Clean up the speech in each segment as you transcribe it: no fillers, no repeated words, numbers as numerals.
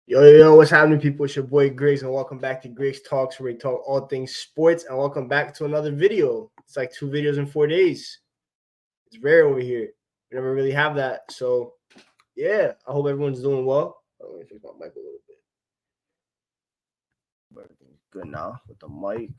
Yo, what's happening, people? It's your boy Griggs, and welcome back to Griggs Talks, where we talk all things sports. And welcome back to another video. It's like 2 videos in 4 days. It's rare over here. We never really have that. So, yeah, I hope everyone's doing well. Let me fix my mic a little bit. Everything's good now with the mic.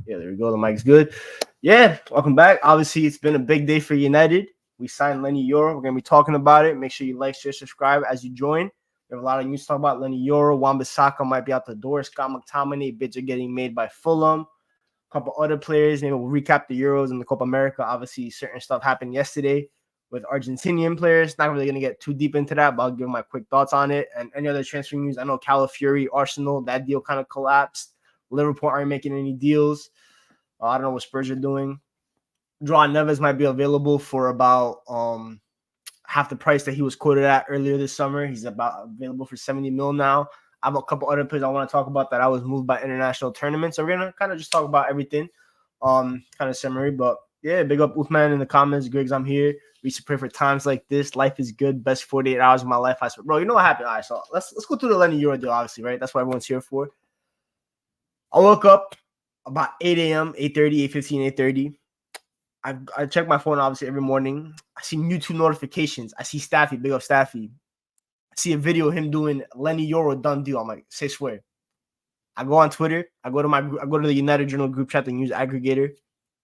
Yeah, there we go. The mic's good. Yeah, welcome back. Obviously, it's been a big day for United. We signed Leny Yoro. We're going to be talking about it. Make sure you like, share, subscribe as you join. We have a lot of news to talk about. Leny Yoro, Wan-Bissaka might be out the door. Scott McTominay, bids are getting made by Fulham. A couple other players. Maybe we'll recap the Euros and the Copa America. Obviously, certain stuff happened yesterday with Argentinian players. Not really going to get too deep into that, but I'll give my quick thoughts on it. And any other transfer news. I know Calafiori, Arsenal, that deal kind of collapsed. Liverpool aren't making any deals. I don't know what Spurs are doing. João Neves might be available for about half the price that he was quoted at earlier this summer. He's about available for 70 mil now. I have a couple other players I want to talk about that I was moved by international tournaments. So we're gonna kind of just talk about everything, kind of summary. But yeah, big up Uthman in the comments. Griggs, I'm here. We should pray for times like this. Life is good. Best 48 hours of my life. I swear, bro. You know what happened? All right, so let's go through the Leny Yoro deal. Obviously, right? That's what everyone's here for. I woke up about 8 a.m., 8:30, 8:15, 8:30. I check my phone obviously every morning. I see YouTube notifications. I see Staffy, big up Staffy. I see a video of him doing Leny Yoro done deal. I'm like, say swear. I go on Twitter. I go to the United Journal group chat, the news aggregator,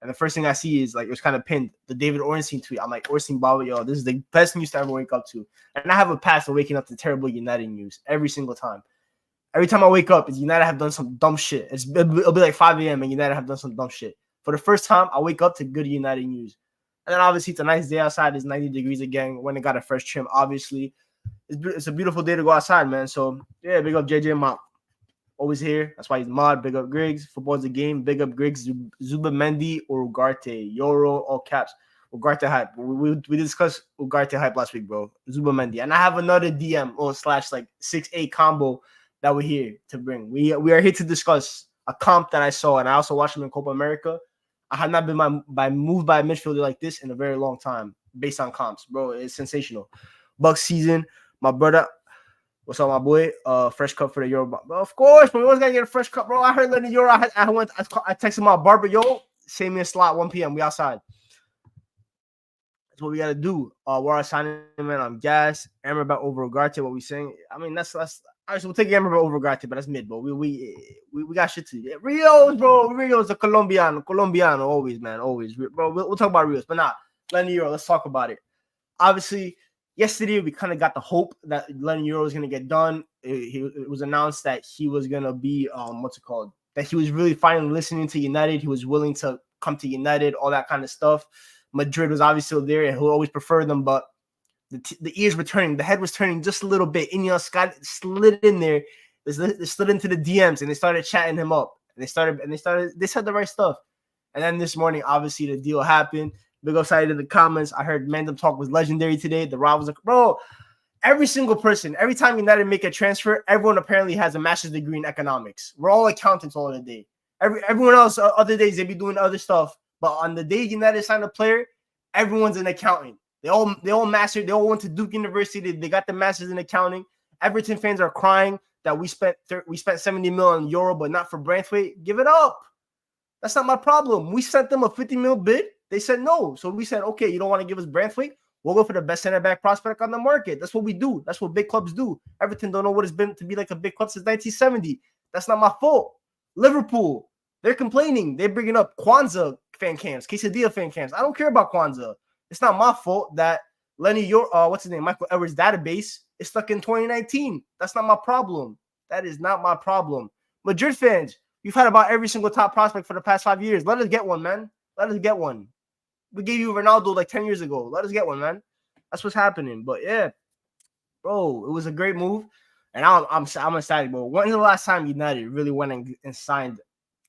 and the first thing I see is like it was kind of pinned the David Ornstein tweet. I'm like, Ornstein Baba, yo, this is the best news to ever wake up to. And I have a past of waking up to terrible United news every single time. Every time I wake up, is United have done some dumb shit. It'll be like 5 a.m. and United have done some dumb shit. For the first time, I wake up to good United news. And then obviously it's a nice day outside. It's 90 degrees again. When it got a fresh trim, obviously. It's a beautiful day to go outside, man. So, yeah, big up JJ Mop. Always here. That's why he's mod. Big up Griggs. Football's a game. Big up Griggs. Zubamendi or Ugarte. Yoro, all caps. Ugarte hype. We discussed Ugarte hype last week, bro. Zubamendi. And I have another DM or / like 6-8 combo that we're here to bring. We are here to discuss a comp that I saw, and I also watched him in Copa America. I have not been moved by a midfielder like this in a very long time based on comps, bro. It's sensational. Bucks season, my brother. What's up, my boy? Fresh cup for the Euro. Of course, but we always gotta get a fresh cup, bro. I heard Leny Yoro. I texted my barber, yo, save me a slot 1 p.m. We outside. That's what we gotta do. We're signing, man. I'm gas. Amrabat over Ugarte. What we saying? I mean, that's all right, so we'll take Amrabat over Ugarte, but that's mid, bro. We got shit to do. Yeah, Rios, bro. Rios, a Colombiano, always, man, always, bro. We'll talk about Rios, but not Leny Yoro. Let's talk about it. Obviously, yesterday we kind of got the hope that Leny Yoro was gonna get done. It was announced that he was gonna be that he was really finally listening to United. He was willing to come to United, all that kind of stuff. Madrid was obviously still there, and he'll always prefer them, but the ears were turning, the head was turning just a little bit. Ineos slid in there, they slid into the DMs, and they started chatting him up. And they said the right stuff. And then this morning, obviously, the deal happened. Big upside in the comments. I heard Mandem Talk was legendary today. The Rob was like, bro, every single person, every time United make a transfer, everyone apparently has a master's degree in economics. We're all accountants all the day. Everyone else, other days, they be doing other stuff. But on the day United signed a player, everyone's an accountant. They all mastered. They all went to Duke University. They got the masters in accounting. Everton fans are crying that we spent 70 mil on Euro, but not for Branthwaite. Give it up. That's not my problem. We sent them a 50 mil bid. They said no. So we said, okay, you don't want to give us Branthwaite? We'll go for the best center back prospect on the market. That's what we do. That's what big clubs do. Everton don't know what it's been to be like a big club since 1970. That's not my fault. Liverpool, they're complaining. They're bringing up Kwanzaa fan camps, Quesadilla fan camps. I don't care about Kwanzaa. It's not my fault that Leny Yoro, what's his name, Michael Edwards' database is stuck in 2019. That's not my problem. That is not my problem. Madrid fans, you've had about every single top prospect for the past 5 years. Let us get one, man. Let us get one. We gave you Ronaldo like 10 years ago. Let us get one, man. That's what's happening. But yeah, bro, it was a great move, and I'm excited, bro. When's the last time United really went and signed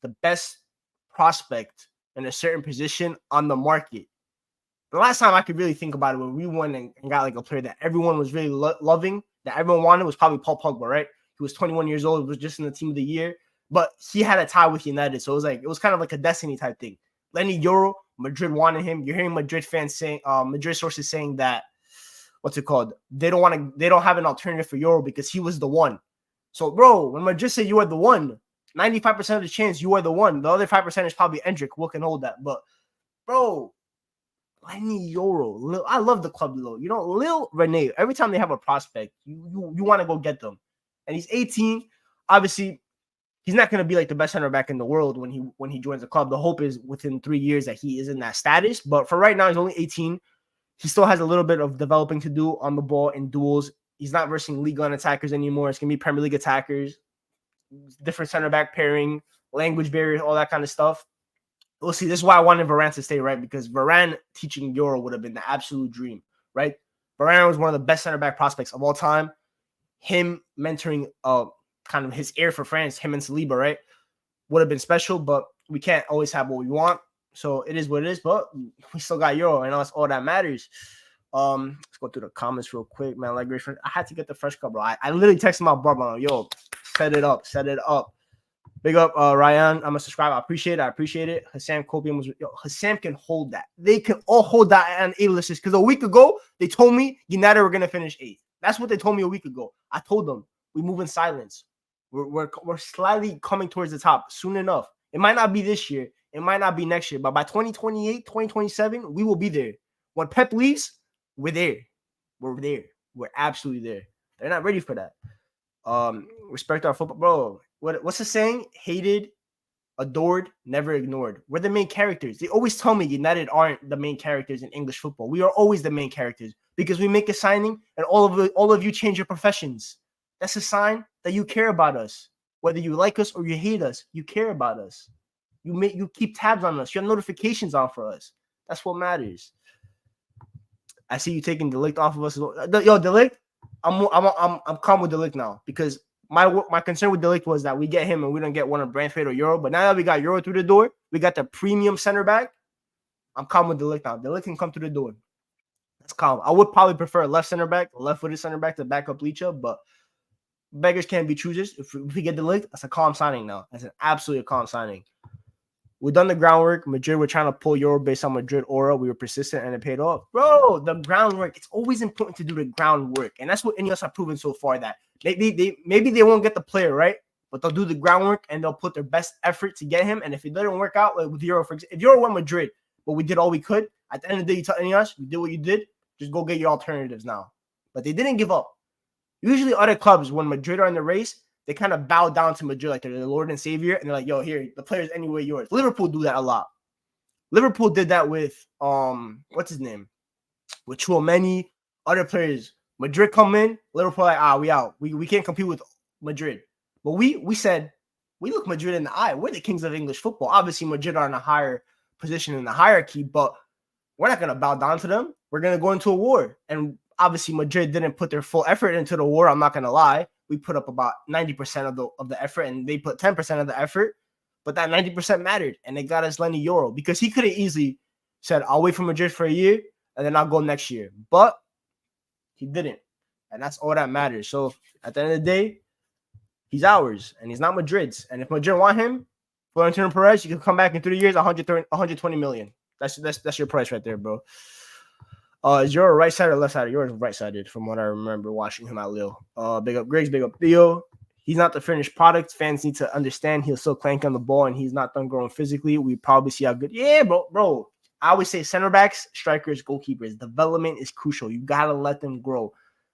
the best prospect in a certain position on the market? The last time I could really think about it, when we went and got like a player that everyone was really loving, that everyone wanted, was probably Paul Pogba, right? He was 21 years old, was just in the team of the year, but he had a tie with United, so it was kind of like a destiny type thing. Leny Yoro, Madrid wanted him. You're hearing Madrid fans saying, Madrid sources saying that, what's it called? They don't have an alternative for Yoro because he was the one. So, bro, when Madrid say you are the one, 95% of the chance you are the one. The other 5% is probably Endrick. What can hold that? But, bro, Leny Yoro, I love the club, Lil. You know, Lil Rene, every time they have a prospect, you want to go get them. And he's 18. Obviously, he's not going to be like the best center back in the world when he joins the club. The hope is within 3 years that he is in that status. But for right now, he's only 18. He still has a little bit of developing to do on the ball in duels. He's not versing Liga on attackers anymore. It's going to be Premier League attackers, different center back pairing, language barriers, all that kind of stuff. We'll see. This is why I wanted Varane to stay, right? Because Varane teaching Euro would have been the absolute dream, right? Varane was one of the best center back prospects of all time. Him mentoring kind of his heir for France, him and Saliba, right? Would have been special, but we can't always have what we want. So it is what it is, but we still got Euro, and that's all that matters. Let's go through the comments real quick, man. Like, great friend, I had to get the fresh cup, bro. I literally texted my brother, yo, set it up. Big up, Ryan. I'm a subscriber. I appreciate it. Hassam Copium was, Hassam can hold that. They can all hold that on A-list because a week ago they told me United were gonna finish 8th. That's what they told me a week ago. I told them we move in silence. We're slightly coming towards the top soon enough. It might not be this year. It might not be next year, but by 2028, 2027, we will be there. When Pep leaves, we're there. We're there. We're absolutely there. They're not ready for that. Respect our football, bro. What's the saying? Hated, adored, never ignored. We're the main characters. They always tell me United aren't the main characters in English football. We are always the main characters because we make a signing and all of you change your professions. That's a sign that you care about us. Whether you like us or you hate us, you care about us. You keep tabs on us. You have notifications on for us. That's what matters. I see you taking De Ligt off of us. Yo, De Ligt, I'm calm with De Ligt now because my concern with De Ligt was that we get him and we don't get one of Brantford or Euro. But now that we got Euro through the door, we got the premium center back. I'm calm with De Ligt now. De Ligt can come through the door. That's calm. I would probably prefer a left-footed center back to back up Licha, but beggars can't be choosers. If we get De Ligt, that's a calm signing now. That's an absolutely calm signing. We've done the groundwork. Madrid were trying to pull Euro based on Madrid aura. We were persistent and it paid off. Bro, the groundwork. It's always important to do the groundwork. And that's what Ineos have proven so far, that maybe they won't get the player, right? But they'll do the groundwork and they'll put their best effort to get him. And if it doesn't work out, like with Euro, for example, if Euro went Madrid, but we did all we could, at the end of the day, you tell Ineos, you did what you did, just go get your alternatives now. But they didn't give up. Usually other clubs, when Madrid are in the race, they kind of bow down to Madrid like they're the Lord and Savior, and they're like, yo, here, the player's anyway yours. Liverpool do that a lot. Liverpool did that with what's his name? With Chouameni, other players. Madrid come in, Liverpool like, we out. We can't compete with Madrid. But we said, we look Madrid in the eye. We're the kings of English football. Obviously, Madrid are in a higher position in the hierarchy, but we're not gonna bow down to them. We're gonna go into a war. And obviously, Madrid didn't put their full effort into the war. I'm not gonna lie. We put up about 90% of the effort, and they put 10% of the effort. But that 90% mattered, and they got us Leny Yoro because he could have easily said, I'll wait for Madrid for a year, and then I'll go next year. But he didn't, and that's all that matters. So at the end of the day, he's ours, and he's not Madrid's. And if Madrid want him, Florentino Perez, you can come back in 3 years, 120 million. That's your price right there, bro. Is Euro right side or left side? Yours right sided, from what I remember watching him at Lille. Big up Griggs, big up Theo. He's not the finished product. Fans need to understand he'll still clank on the ball, and he's not done growing physically. We probably see how good. Yeah, bro. I always say center backs, strikers, goalkeepers. Development is crucial. You gotta let them grow,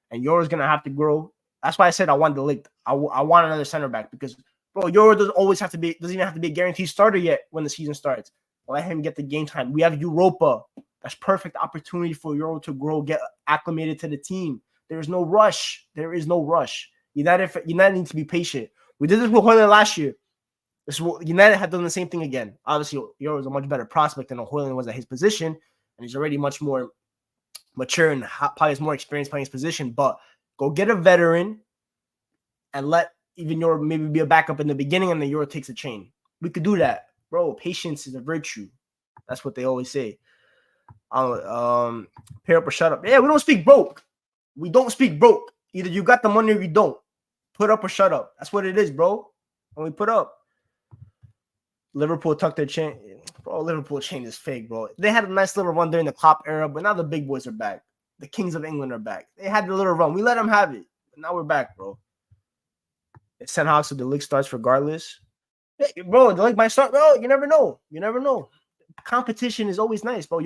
and Euro's gonna have to grow. That's why I said I want De Ligt. I want another center back because, bro, Euro doesn't even have to be a guaranteed starter yet when the season starts. Let him get the game time. We have Europa. That's perfect opportunity for Euro to grow, get acclimated to the team. There is no rush. United needs to be patient. We did this with Højlund last year. United had done the same thing again. Obviously, Euro is a much better prospect than Højlund was at his position, and he's already much more mature and probably has more experience playing his position. But go get a veteran and let even Euro maybe be a backup in the beginning, and then Euro takes a chain. We could do that, bro. Patience is a virtue. That's what they always say. Pair up or shut up. Yeah, we don't speak broke. We don't speak broke. Either you got the money or you don't. Put up or shut up. That's what it is, bro. When we put up. Liverpool tucked their chain. Bro, Liverpool chain is fake, bro. They had a nice little run during the Klopp era, but now the big boys are back. The kings of England are back. They had the little run. We let them have it. But now we're back, bro. It's Ten Hag, so the league starts regardless. Hey, bro, the league might start. Bro, you never know. You never know. Competition is always nice, bro.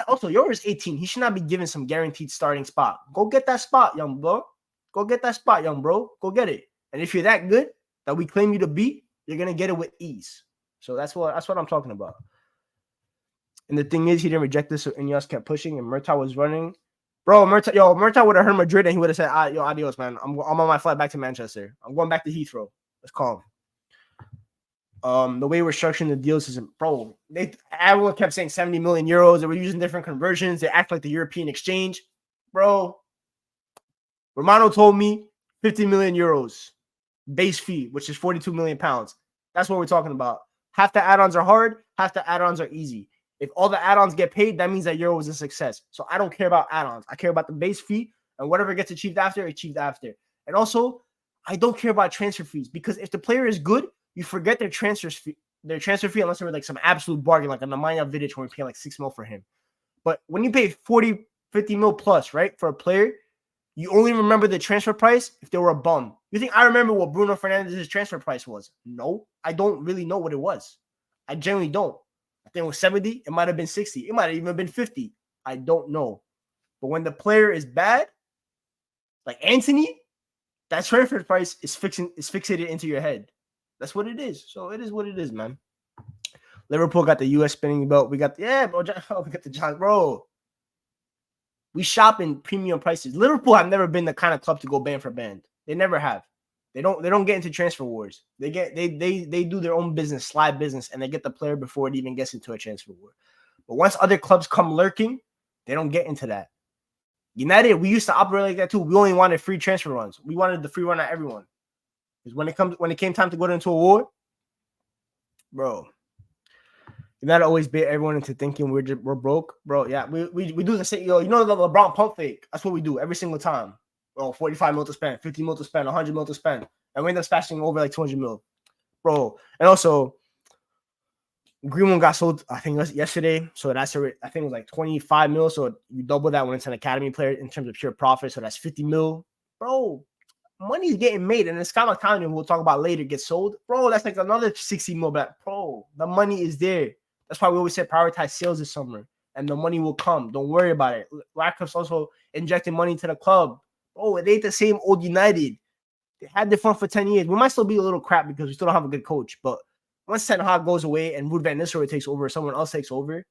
Also, yours 18. He should not be given some guaranteed starting spot. Go get that spot, young bro. Go get that spot, young bro. Go get it. And if you're that good that we claim you to be, you're gonna get it with ease. So that's what I'm talking about. And the thing is, he didn't reject this, so Ineos kept pushing, and Murtaugh was running. Bro, Murtaugh would have heard Madrid, and he would have said, adios, man. I'm on my flight back to Manchester. I'm going back to Heathrow. Let's call him. The way we're structuring the deals isn't, bro. Everyone kept saying 70 million euros. They were using different conversions. They act like the European exchange, bro. Romano told me 50 million euros base fee, which is 42 million pounds. That's what we're talking about. Half the add-ons are hard, half the add-ons are easy. If all the add-ons get paid, that means that Euro was a success. So I don't care about add-ons. I care about the base fee, and whatever gets achieved after. And also, I don't care about transfer fees, because if the player is good, you forget their transfer fee unless they were like some absolute bargain, like a Nemanja Vidic when we pay like 6 mil for him. But when you pay 40, 50 mil plus, right, for a player, you only remember the transfer price if they were a bum. You think I remember what Bruno Fernandez's transfer price was? No, I don't really know what it was. I generally don't. I think it was 70. It might have been 60. It might have even been 50. I don't know. But when the player is bad, like Anthony, that transfer price is fixated into your head. That's what it is. So it is what it is, man. Liverpool got the US spinning belt. We got the John, bro. We shop in premium prices. Liverpool have never been the kind of club to go band for band. They never have. They don't get into transfer wars. They do their own business, slide business, and they get the player before it even gets into a transfer war. But once other clubs come lurking, they don't get into that. United, we used to operate like that too. We only wanted free transfer runs. We wanted the free run at everyone. Because when it came time to go into a war, bro, United always bait everyone into thinking we're broke, bro. Yeah, we do the same. You know the LeBron pump fake. That's what we do every single time. Oh, 45 mil to spend, 50 mil to spend, 100 mil to spend, and we end up smashing over like 200 mil, bro. And also, Greenwood got sold, I think, yesterday. So that's I think it was like 25 mil. So you double that when it's an academy player in terms of pure profit. So that's 50 mil, bro. Money's getting made, and it's kind of time we'll talk about later gets sold, bro. That's like another 60 mil back, bro. The money is there. That's why we always say prioritize sales this summer, and the money will come. Don't worry about it. Radcliffe's also injecting money into the club. Oh, it ain't the same old United. They had their fun for 10 years. We might still be a little crap because we still don't have a good coach. But once Ten Hag goes away and Ruud van Nistelrooy takes over, someone else takes over,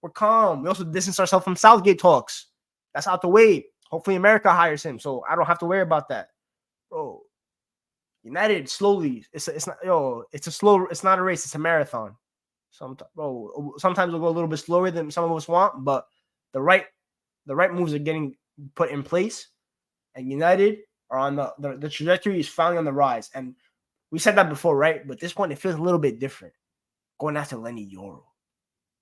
we're calm. We also distance ourselves from Southgate talks. That's out the way. Hopefully America hires him, so I don't have to worry about that. Bro, United slowly. It's not it's not a race. It's a marathon. Sometimes we'll go a little bit slower than some of us want, but the right moves are getting put in place. And United are on the trajectory is finally on the rise. And we said that before, right? But at this point, it feels a little bit different. Going after Leny Yoro.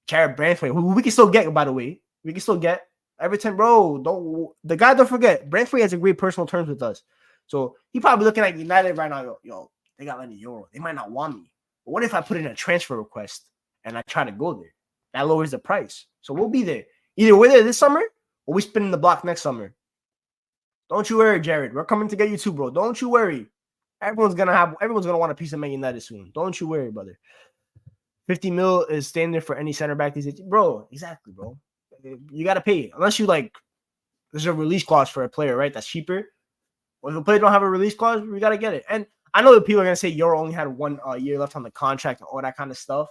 Jared Branthwaite, who we can still get, by the way. We can still get. Everton, bro. Don't forget. Branthwaite has agreed personal terms with us. So he probably looking at United right now. Yo, they got Leny Yoro. They might not want me. But what if I put in a transfer request and I try to go there? That lowers the price. So we'll be there. Either we're there this summer or we spin in the block next summer. Don't you worry, Jared. We're coming to get you too, bro. Don't you worry. Everyone's gonna want a piece of Man United soon. Don't you worry, brother. 50 mil is standard for any center back these days. Bro, exactly, bro. You gotta pay. Unless you there's a release clause for a player, right? That's cheaper. Well, if a player don't have a release clause, we gotta get it. And I know that people are gonna say Euro only had 1 year left on the contract and all that kind of stuff.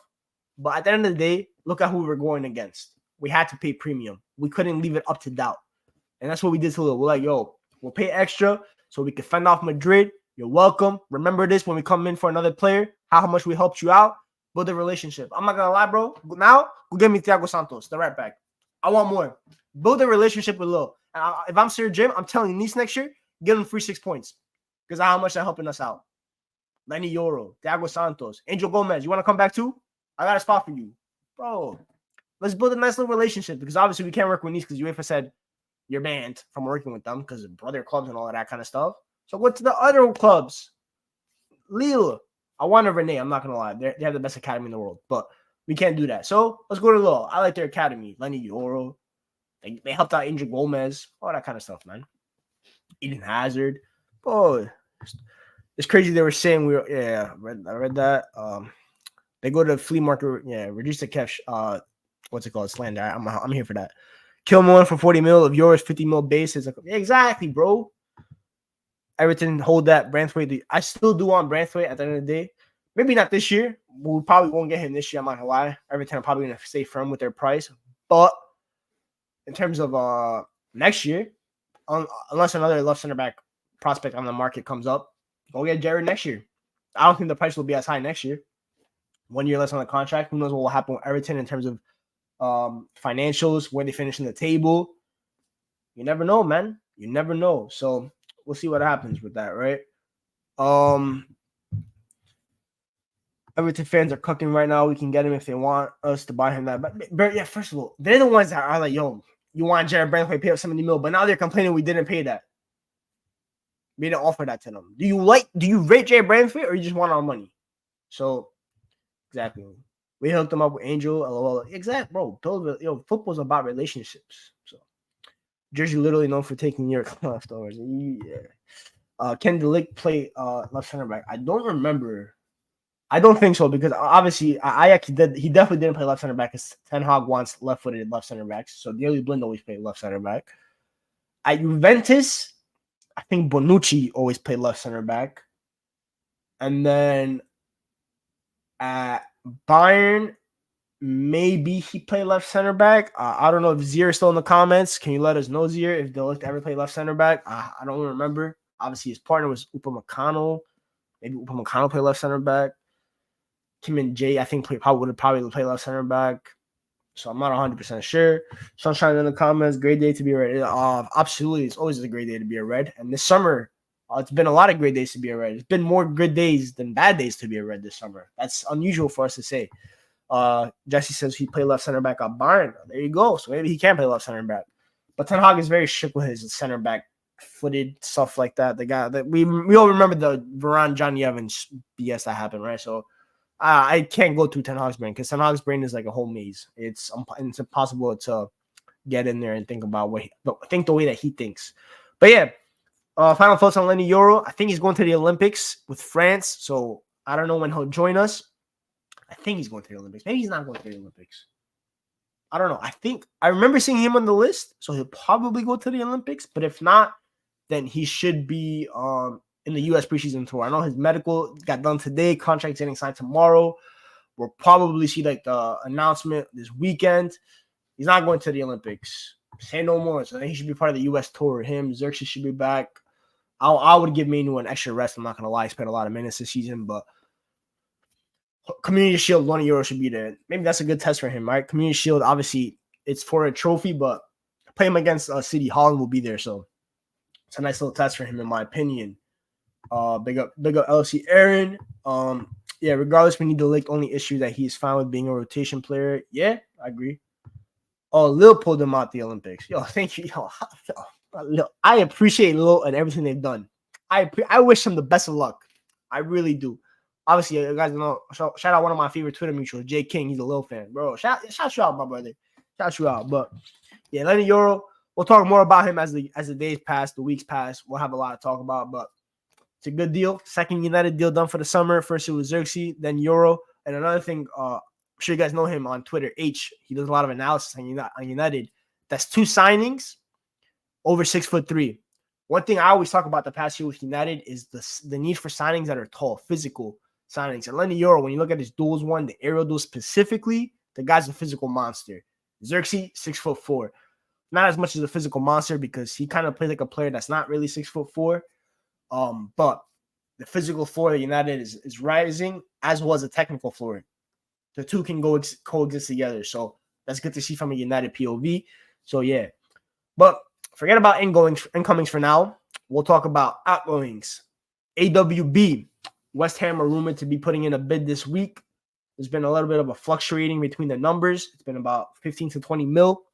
But at the end of the day, look at who we're going against. We had to pay premium. We couldn't leave it up to doubt. And that's what we did to Lille. We're like, yo, we'll pay extra so we can fend off Madrid. You're welcome. Remember this when we come in for another player, how much we helped you out. Build a relationship. I'm not going to lie, bro. Now, go get me Thiago Santos, the right back. I want more. Build a relationship with Lille. And if I'm Sir Jim, I'm telling you, Nice next year, give them free 6 points because of how much they're helping us out. Leny Yoro, Thiago Santos, Angel Gomez. You want to come back too? I got a spot for you. Bro, let's build a nice little relationship because obviously we can't work with Nice because UEFA said you're banned from working with them because of brother clubs and all of that kind of stuff. So go to the other clubs. Lille. I want to Renee. I'm not going to lie. They have the best academy in the world, but we can't do that. So let's go to Lille. I like their academy. Leny Yoro. They helped out Angel Gomez. All that kind of stuff, man. Eden Hazard. Bro, It's crazy they were saying I read that. They go to the flea market, reduce the cash. What's it called? Slander. I'm here for that. Kill more for 40 mil of yours, 50 mil base. Is like, exactly, bro. Everton hold that Branthwaite. I still do want Branthwaite at the end of the day. Maybe not this year. We probably won't get him this year. I'm not gonna lie. Everton are probably gonna stay firm with their price. But in terms of next year, unless another left center back prospect on the market comes up, go get Jared next year. I don't think the price will be as high next year. 1 year less on the contract. Who knows what will happen with Everton in terms of financials, where they finish in the table. You never know, man. You never know. So we'll see what happens with that, right? Everton fans are cooking right now. We can get him if they want us to buy him that. But yeah, first of all, they're the ones that are like, yo, you want Jared Branthwaite, pay up 70 mil, but now they're complaining we didn't pay that. We didn't offer that to them. Do you rate Jared Branthwaite or you just want our money? So exactly. We hooked them up with Angel, LOL. Exactly, bro. Football's about relationships. So Jersey literally known for taking your leftovers. Yeah. Can Delict play left center back? I don't remember. I don't think so because obviously he definitely didn't play left center back because Ten Hag wants left-footed left center backs. So Daley Blind always played left center back. At Juventus, I think Bonucci always played left center back. And then at Bayern, maybe he played left center back. I don't know if Zier is still in the comments. Can you let us know, Zier, if Delict ever played left center back? I don't remember. Obviously, his partner was Upamecano. Maybe Upamecano played left center back. Kim and Jay, I think, would have probably played left center back. So I'm not 100% sure. Sunshine in the comments. Great day to be a Red. Absolutely. It's always a great day to be a Red. And this summer, it's been a lot of great days to be a Red. It's been more good days than bad days to be a Red this summer. That's unusual for us to say. Jesse says he played left center back at Bayern. There you go. So maybe he can play left center back. But Ten Hag is very strict with his center back footed stuff like that. The guy that we all remember the Varane Johnny Evans BS that happened, right? So I can't go through Ten Hag's brain because Ten Hag's brain is like a whole maze. It's impossible to get in there and think about think the way that he thinks. But yeah, final thoughts on Leny Yoro. I think he's going to the Olympics with France. So I don't know when he'll join us. I think he's going to the Olympics. Maybe he's not going to the Olympics. I don't know. I remember seeing him on the list, so he'll probably go to the Olympics. But if not, then he should be in the U.S. preseason tour. I know his medical got done today. Contract's getting signed tomorrow. We'll probably see like the announcement this weekend. He's not going to the Olympics. Say no more. So I think he should be part of the U.S. tour. Him, Xerxes should be back. I would give Manu an extra rest. I'm not going to lie. He spent a lot of minutes this season, but Community Shield, Leny Yoro should be there. Maybe that's a good test for him, right? Community Shield, obviously, it's for a trophy, but play him against City. Holland will be there, so it's a nice little test for him, in my opinion. Big up LFC Aaron. Yeah, regardless, we need to link only issue that he's fine with being a rotation player. Yeah, I agree. Oh, Lil pulled him out the Olympics. Yo, thank you. Yo, I appreciate Lil and everything they've done. I wish him the best of luck. I really do. Obviously, you guys know. Shout out one of my favorite Twitter mutuals, Jay King. He's a Lil fan, bro. Shout you out, my brother. Shout you out. But yeah, Leny Yoro. We'll talk more about him as the days pass, the weeks pass. We'll have a lot to talk about, but it's a good deal. Second United deal done for the summer. First it was Xerxes, then Yoro. And another thing, I'm sure you guys know him on Twitter, H. He does a lot of analysis on United. That's 2 signings over 6'3". One thing I always talk about the past year with United is the need for signings that are tall, physical signings. And Leny Yoro, when you look at his duels one, the aerial duels specifically, the guy's a physical monster. Xerxes, 6'4". Not as much as a physical monster because he kind of plays like a player that's not really 6'4". But the physical floor of United is rising, as well as the technical floor. The two can coexist together. So that's good to see from a United POV. So yeah. But forget about incomings for now. We'll talk about outgoings. AWB. West Ham are rumored to be putting in a bid this week. There's been a little bit of a fluctuating between the numbers. It's been about 15 to 20 mil.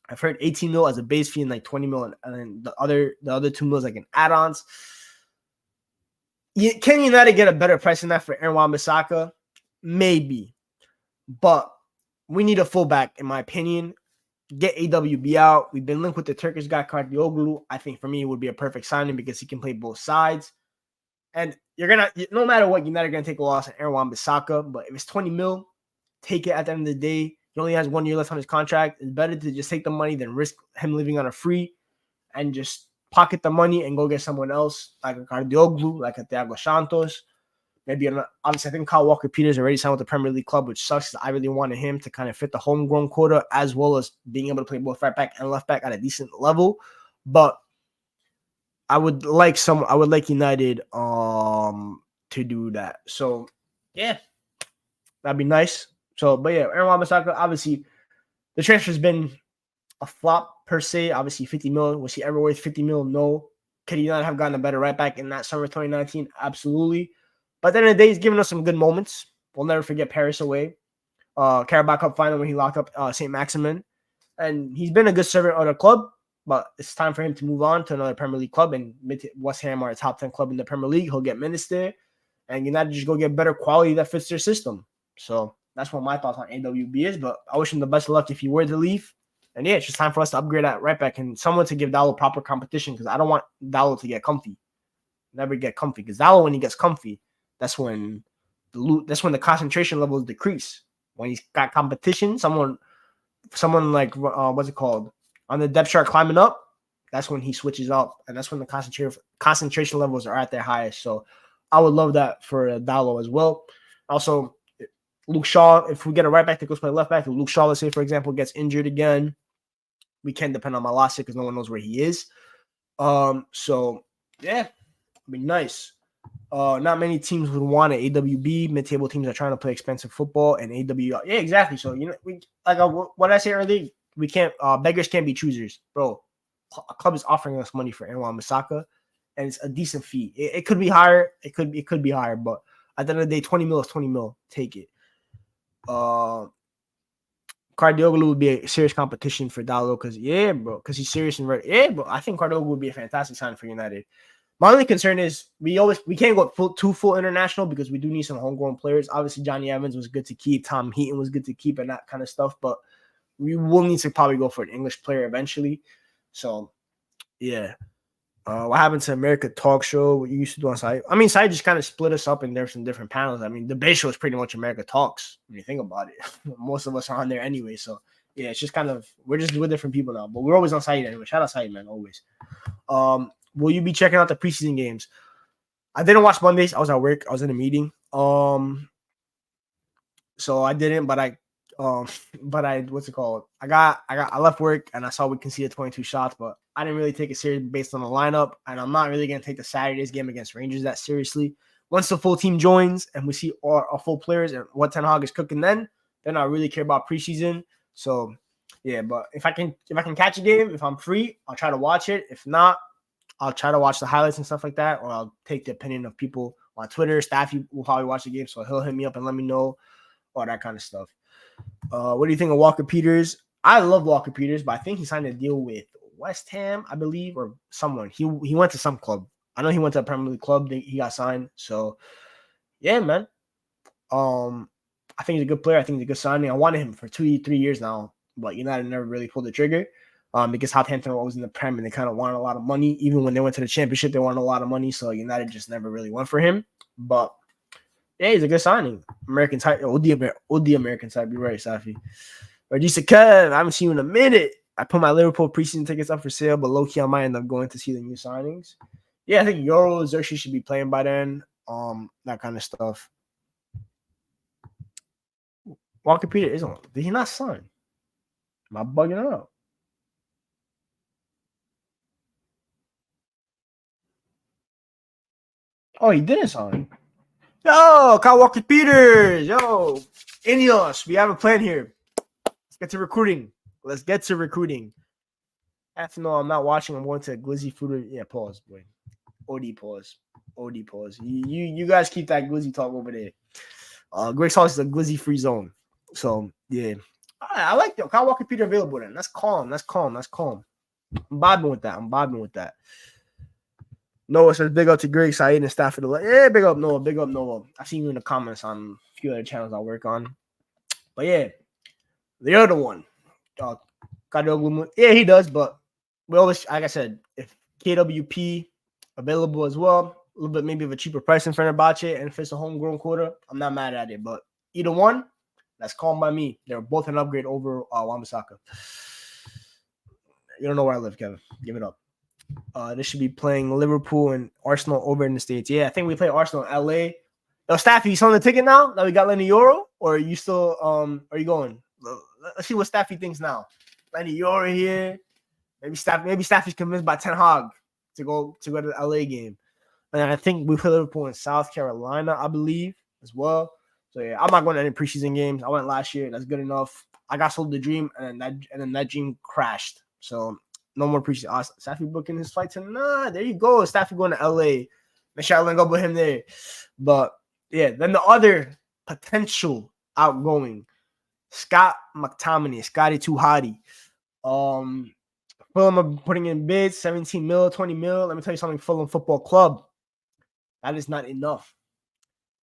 I've heard 18 mil as a base fee and like 20 mil, and then the other 2 mils like in add-ons. Can United get a better price than that for Aaron Wan-Bissaka? Maybe. But we need a fullback, in my opinion. Get AWB out. We've been linked with the Turkish guy, Kardioglu. I think for me it would be a perfect signing because he can play both sides. And you're gonna, no matter what, United are gonna take a loss on Aaron Wan-Bissaka. But if it's 20 mil, take it at the end of the day. He only has 1 year left on his contract. It's better to just take the money than risk him leaving on a free and just pocket the money and go get someone else like a Cardioglu, like a Thiago Santos. Maybe obviously I think Kyle Walker-Peters already signed with the Premier League club, which sucks. I really wanted him to kind of fit the homegrown quota as well as being able to play both right back and left back at a decent level. But I would like United to do that. So yeah, that'd be nice. So, but yeah, Aaron Wan-Bissaka, obviously the transfer's been a flop per se. Obviously 50 mil. Was he ever worth 50 mil? No. Could he not have gotten a better right back in that summer of 2019? Absolutely. But at the end of the day, he's given us some good moments. We'll never forget Paris away. Carabao Cup final when he locked up St. Maximin. And he's been a good servant of the club, but it's time for him to move on to another Premier League club. And West Ham are a top 10 club in the Premier League. He'll get minutes there. And United just go get better quality that fits their system. So that's what my thoughts on AWB is. But I wish him the best of luck if he were to leave. And yeah, it's just time for us to upgrade at right back and someone to give Dalot proper competition because I don't want Dalot to get comfy. Never get comfy. Because Dalot, when he gets comfy, that's when the concentration levels decrease. When he's got competition, someone like what's it called on the depth chart climbing up, that's when he switches up, and that's when the concentration levels are at their highest. So I would love that for Dalot as well. Also, Luke Shaw, if we get a right back that goes play left back, if Luke Shaw, let's say for example, gets injured again, we can't depend on Malacia because no one knows where he is. So yeah, it'd be nice. Not many teams would want an AWB. Mid-table teams are trying to play expensive football, and AWB. Yeah, exactly. So we like what I said earlier. We can't. Beggars can't be choosers, bro. A club is offering us money for Aaron Wan-Bissaka, and it's a decent fee. It could be higher. It could be higher, but at the end of the day, 20 mil is 20 mil. Take it. Cardioglu would be a serious competition for Dalot because he's serious and ready. Yeah, bro. I think Cardioglu would be a fantastic sign for United. My only concern is we can't go full international because we do need some homegrown players. Obviously, Johnny Evans was good to keep. Tom Heaton was good to keep and that kind of stuff. But we will need to probably go for an English player eventually. So, yeah. What happened to America Talk Show? What you used to do on site? I mean, site just kind of split us up and there's some different panels. I mean, the base show is pretty much America Talks when you think about it. Most of us are on there anyway. So, yeah, it's just kind of we're just with different people now. But we're always on site anyway. Shout out site, man, always. Will you be checking out the preseason games? I didn't watch Mondays. I was at work. I was in a meeting. So I didn't, but I what's it called? I left work and I saw we conceded 22 shots, but I didn't really take it serious based on the lineup. And I'm not really going to take the Saturday's game against Rangers that seriously. Once the full team joins and we see our full players and what Ten Hag is cooking, then I really care about preseason. So yeah, but if I can catch a game, if I'm free, I'll try to watch it. If not, I'll try to watch the highlights and stuff like that, or I'll take the opinion of people on Twitter. Staffy will probably watch the game, so he'll hit me up and let me know all that kind of stuff. What do you think of Walker-Peters? I love Walker-Peters, but I think he signed a deal with West Ham, I believe, or someone. He went to some club. I know he went to a Premier League club. He got signed. So, yeah, man. I think he's a good player. I think he's a good signing. I wanted him for 3 years now, but United never really pulled the trigger. Because Southampton was in the Prem and they kind of wanted a lot of money. Even when they went to the Championship, they wanted a lot of money. So United just never really went for him. But yeah, he's a good signing. American type, OD American type. You're right, Safi. Regisa Kev, I haven't seen you in a minute. I put my Liverpool preseason tickets up for sale, but low-key I might end up going to see the new signings. Yeah, I think Yoro Xerxes should be playing by then. That kind of stuff. Walker Peters is on. Did he not sign? Am I bugging out? Oh, he didn't sign. Yo, Kyle Walker-Peters. Yo, Ineos. We have a plan here. Let's get to recruiting. I have to know I'm not watching. I'm going to Glizzy Food. Yeah, pause, boy. OD pause. You guys keep that Glizzy talk over there. Greg's House is a Glizzy free zone. So, yeah. I like that. Kyle Walker-Peters available then. That's calm. I'm vibing with that. Noah says, big up to Greg, Saeed, and Stafford. Yeah, big up Noah. I've seen you in the comments on a few other channels I work on. But yeah, the other one. Yeah, he does, but we always, like I said, if KWP available as well, little bit maybe of a cheaper price in Fenerbahce, and if it's a homegrown quota, I'm not mad at it. But either one, that's calm by me. They're both an upgrade over Wan-Bissaka. You don't know where I live, Kevin. Give it up. This should be playing Liverpool and Arsenal over in the States. Yeah, I think we play Arsenal in LA. Yo, Staffy, you selling the ticket now that we got Leny Yoro? Or are you still are you going? Let's see what Staffy thinks now. Leny Yoro here. Maybe Staffy's convinced by Ten Hag to go to the LA game. And I think we play Liverpool in South Carolina, I believe, as well. So yeah, I'm not going to any preseason games. I went last year. That's good enough. I got sold the dream, and then that dream crashed. So no more preseason. Staffy booking his flight tonight. There you go. Staffy going to LA. Make sure I link up with him there. But yeah, then the other potential outgoing, Scott McTominay, Scotty Too Hottie. Fulham are putting in bids, 17 mil, 20 mil. Let me tell you something, Fulham Football Club. That is not enough.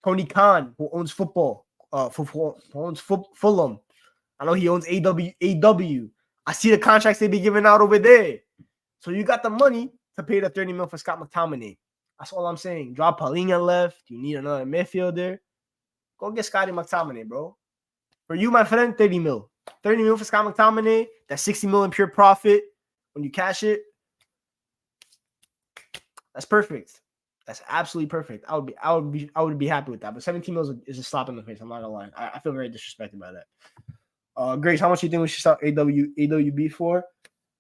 Tony Khan, who owns football, owns Fulham. I know he owns AWB. I see the contracts they be giving out over there. So you got the money to pay the 30 mil for Scott McTominay. That's all I'm saying. Drop Paulinho left. You need another midfielder. Go get Scotty McTominay, bro. For you, my friend, 30 mil. 30 mil for Scott McTominay. That's 60 mil in pure profit. When you cash it, that's perfect. That's absolutely perfect. I would be happy with that. But 17 mil is a slap in the face. I'm not gonna lie. I feel very disrespected by that. Grace, how much do you think we should sell AWB for?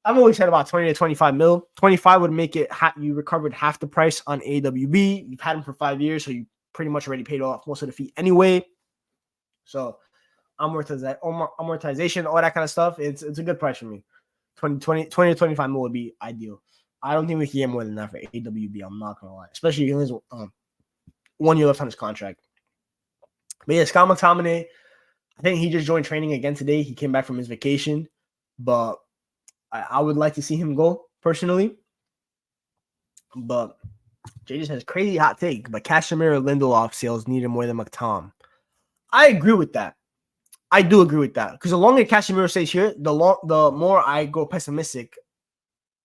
I've always said about 20 to 25 mil. 25 would make it you recovered half the price on AWB. You've had him for 5 years, so you pretty much already paid off most of the fee anyway. So amortization, all that kind of stuff. It's a good price for me. 20 to 25 mil would be ideal. I don't think we can get more than that for AWB. I'm not gonna lie, especially if he has 1 year left on his contract. But yeah, Scott McTominay, I think he just joined training again today. He came back from his vacation, but I would like to see him go personally. But Jay just has crazy hot take. But Casemiro Lindelof sales needed more than McTom. I agree with that. I do agree with that because the longer Casemiro stays here, the more I go pessimistic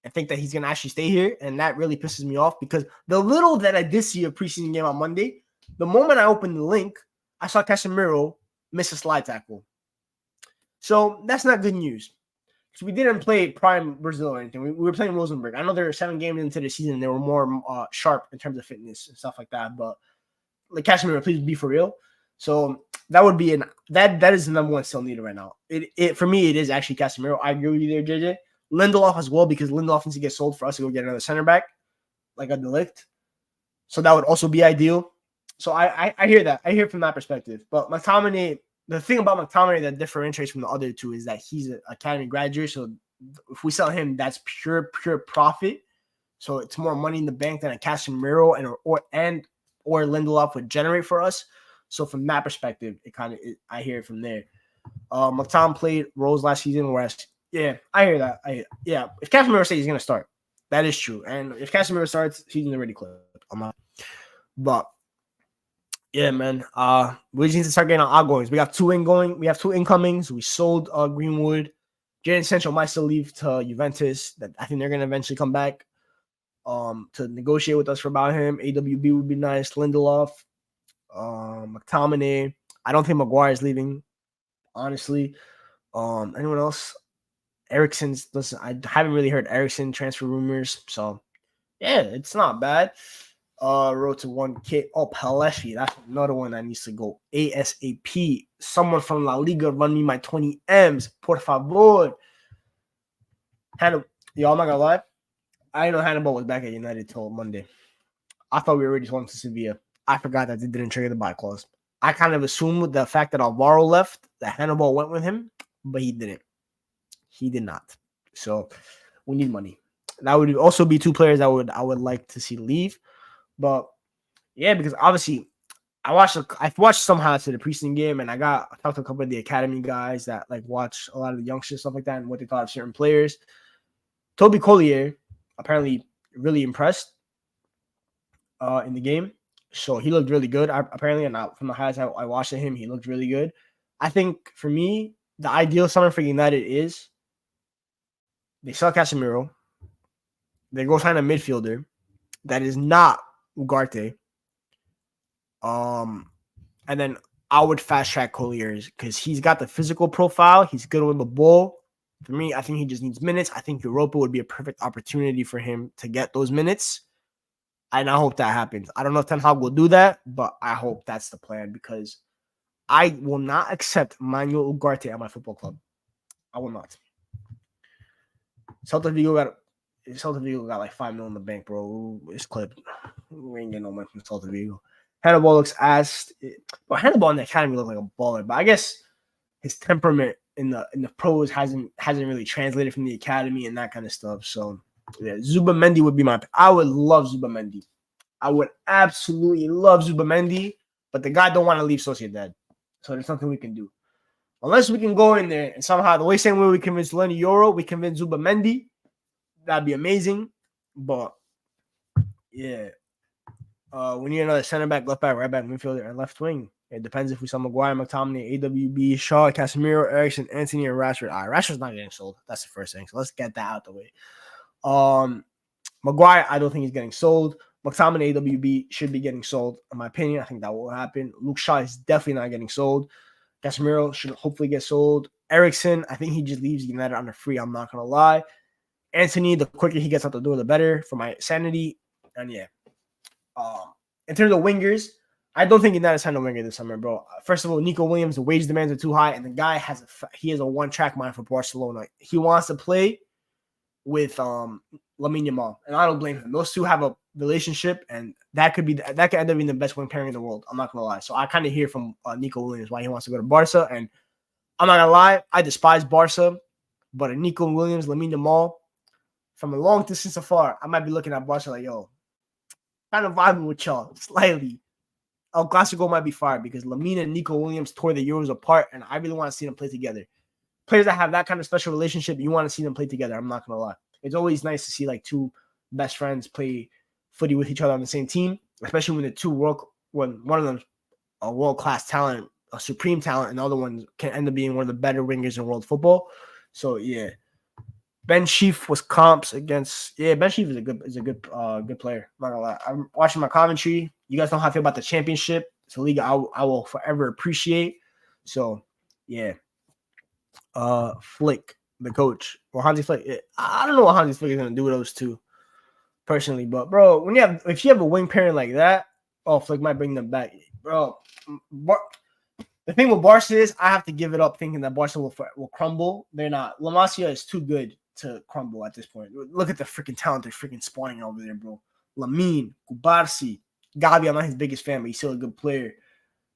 and think that he's gonna actually stay here, and that really pisses me off because the little that I did see a preseason game on Monday, the moment I opened the link, I saw Casemiro miss a slide tackle. So that's not good news. So we didn't play prime Brazil or anything. We were playing Rosenborg. I know there were 7 games into the season. They were more sharp in terms of fitness and stuff like that. But like Casemiro, please be for real. So that would be that is the number one still needed right now. It for me, it is actually Casemiro. I agree with you there, JJ. Lindelof as well, because Lindelof needs to get sold for us to go get another center back, like a Delict. So that would also be ideal. So I hear that. I hear from that perspective. But McTominay, the thing about McTominay that differentiates from the other two is that he's an academy graduate. So if we sell him, that's pure profit. So it's more money in the bank than a Casemiro or Lindelof would generate for us. So from that perspective, I hear it from there. McTominay played roles last season, whereas I hear that. If Casemiro says he's gonna start, that is true. And if Casemiro starts, season's already closed. But yeah, man. We just need to start getting our outgoings. We got 2 ingoing. We have 2 incomings. We sold Greenwood. Jadon Sancho might still leave to Juventus. I think they're gonna eventually come back to negotiate with us for about him. AWB would be nice. Lindelof, McTominay. I don't think Maguire is leaving, honestly. Anyone else? Ericsson's. Listen, I haven't really heard Ericsson transfer rumors, so yeah, it's not bad. Road to 1K. Oh, Paleshi. That's another one that needs to go ASAP. Someone from La Liga run me my 20 M's. Por favor. Hannibal. Yo, I'm not gonna lie. I didn't know Hannibal was back at United till Monday. I thought we already told him to Sevilla. I forgot that they didn't trigger the buy clause. I kind of assumed with the fact that Alvaro left that Hannibal went with him, but he didn't. He did not. So we need money. That would also be 2 players I would like to see leave. But yeah, because obviously I've watched some highlights of the preseason game, and I talked to a couple of the academy guys that like watch a lot of the youngsters, stuff like that, and what they thought of certain players. Toby Collier apparently really impressed in the game. So he looked really good, apparently, and from the highlights I watched of him, he looked really good. I think for me, the ideal summer for United is they sell Casemiro, they go sign a midfielder that is not Ugarte. And then I would fast track Colliers because he's got the physical profile. He's good with the ball. For me, I think he just needs minutes. I think Europa would be a perfect opportunity for him to get those minutes. And I hope that happens. I don't know if Ten Hag will do that, but I hope that's the plan because I will not accept Manuel Ugarte at my football club. I will not. Celta Vigo got like 5 million in the bank, bro. It's clipped. We ain't getting no money from Celta Vigo. Hannibal looks asked. Well, Hannibal in the academy looked like a baller, but I guess his temperament in the pros hasn't really translated from the academy and that kind of stuff. So yeah, Zubamendi would be I would love Zubamendi. I would absolutely love Zubamendi, but the guy don't want to leave Sociedad. So there's nothing we can do. Unless we can go in there and somehow the same way we convince Leny Yoro, we convince Zubamendi. That'd be amazing. But yeah. We need another center back, left back, right back, midfielder, and left wing. It depends if we sell Maguire, McTominay, AWB, Shaw, Casemiro, Ericsson, Anthony, and Rashford. All right, Rashford's not getting sold. That's the first thing. So let's get that out the way. Maguire, I don't think he's getting sold. McTominay, AWB should be getting sold, in my opinion. I think that will happen. Luke Shaw is definitely not getting sold. Casemiro should hopefully get sold. Ericsson, I think he just leaves United on a free. I'm not going to lie. Anthony, the quicker he gets out the door, the better for my sanity. And yeah. In terms of wingers, I don't think United signed a winger this summer, bro. First of all, Nico Williams, the wage demands are too high, and the guy has a one-track mind for Barcelona. He wants to play with Lamine Yamal, and I don't blame him. Those two have a relationship, and that could end up being the best wing pairing in the world. I'm not gonna lie. So I kind of hear from Nico Williams why he wants to go to Barca, and I'm not gonna lie, I despise Barca, but Nico Williams, Lamine Yamal, from a long distance afar, I might be looking at Barca like, yo, kind of vibing with y'all slightly. El Clasico might be fire because Lamine and Nico Williams tore the Euros apart, and I really want to see them play together. Players that have that kind of special relationship, you want to see them play together. I'm not gonna lie. It's always nice to see like two best friends play footy with each other on the same team, especially when one of them's a world-class talent, a supreme talent, and the other one can end up being one of the better wingers in world football. So yeah. Ben Sheaf was comps against. Yeah, Ben Sheaf is a good player. I'm not gonna lie. I'm watching my commentary. You guys know how I feel about the championship. It's a league I will forever appreciate. So yeah. Flick, the coach, or Hansi Flick. I don't know what Hansi Flick is gonna do with those two, personally. But bro, if you have a wing pairing like that, Flick might bring them back, bro. The thing with Barca is I have to give it up thinking that Barca will crumble. They're not. La Masia is too good to crumble at this point. Look at the freaking talent they're freaking spawning over there, bro. Lamine, Kubarsi, Gavi. I'm not his biggest fan, but he's still a good player,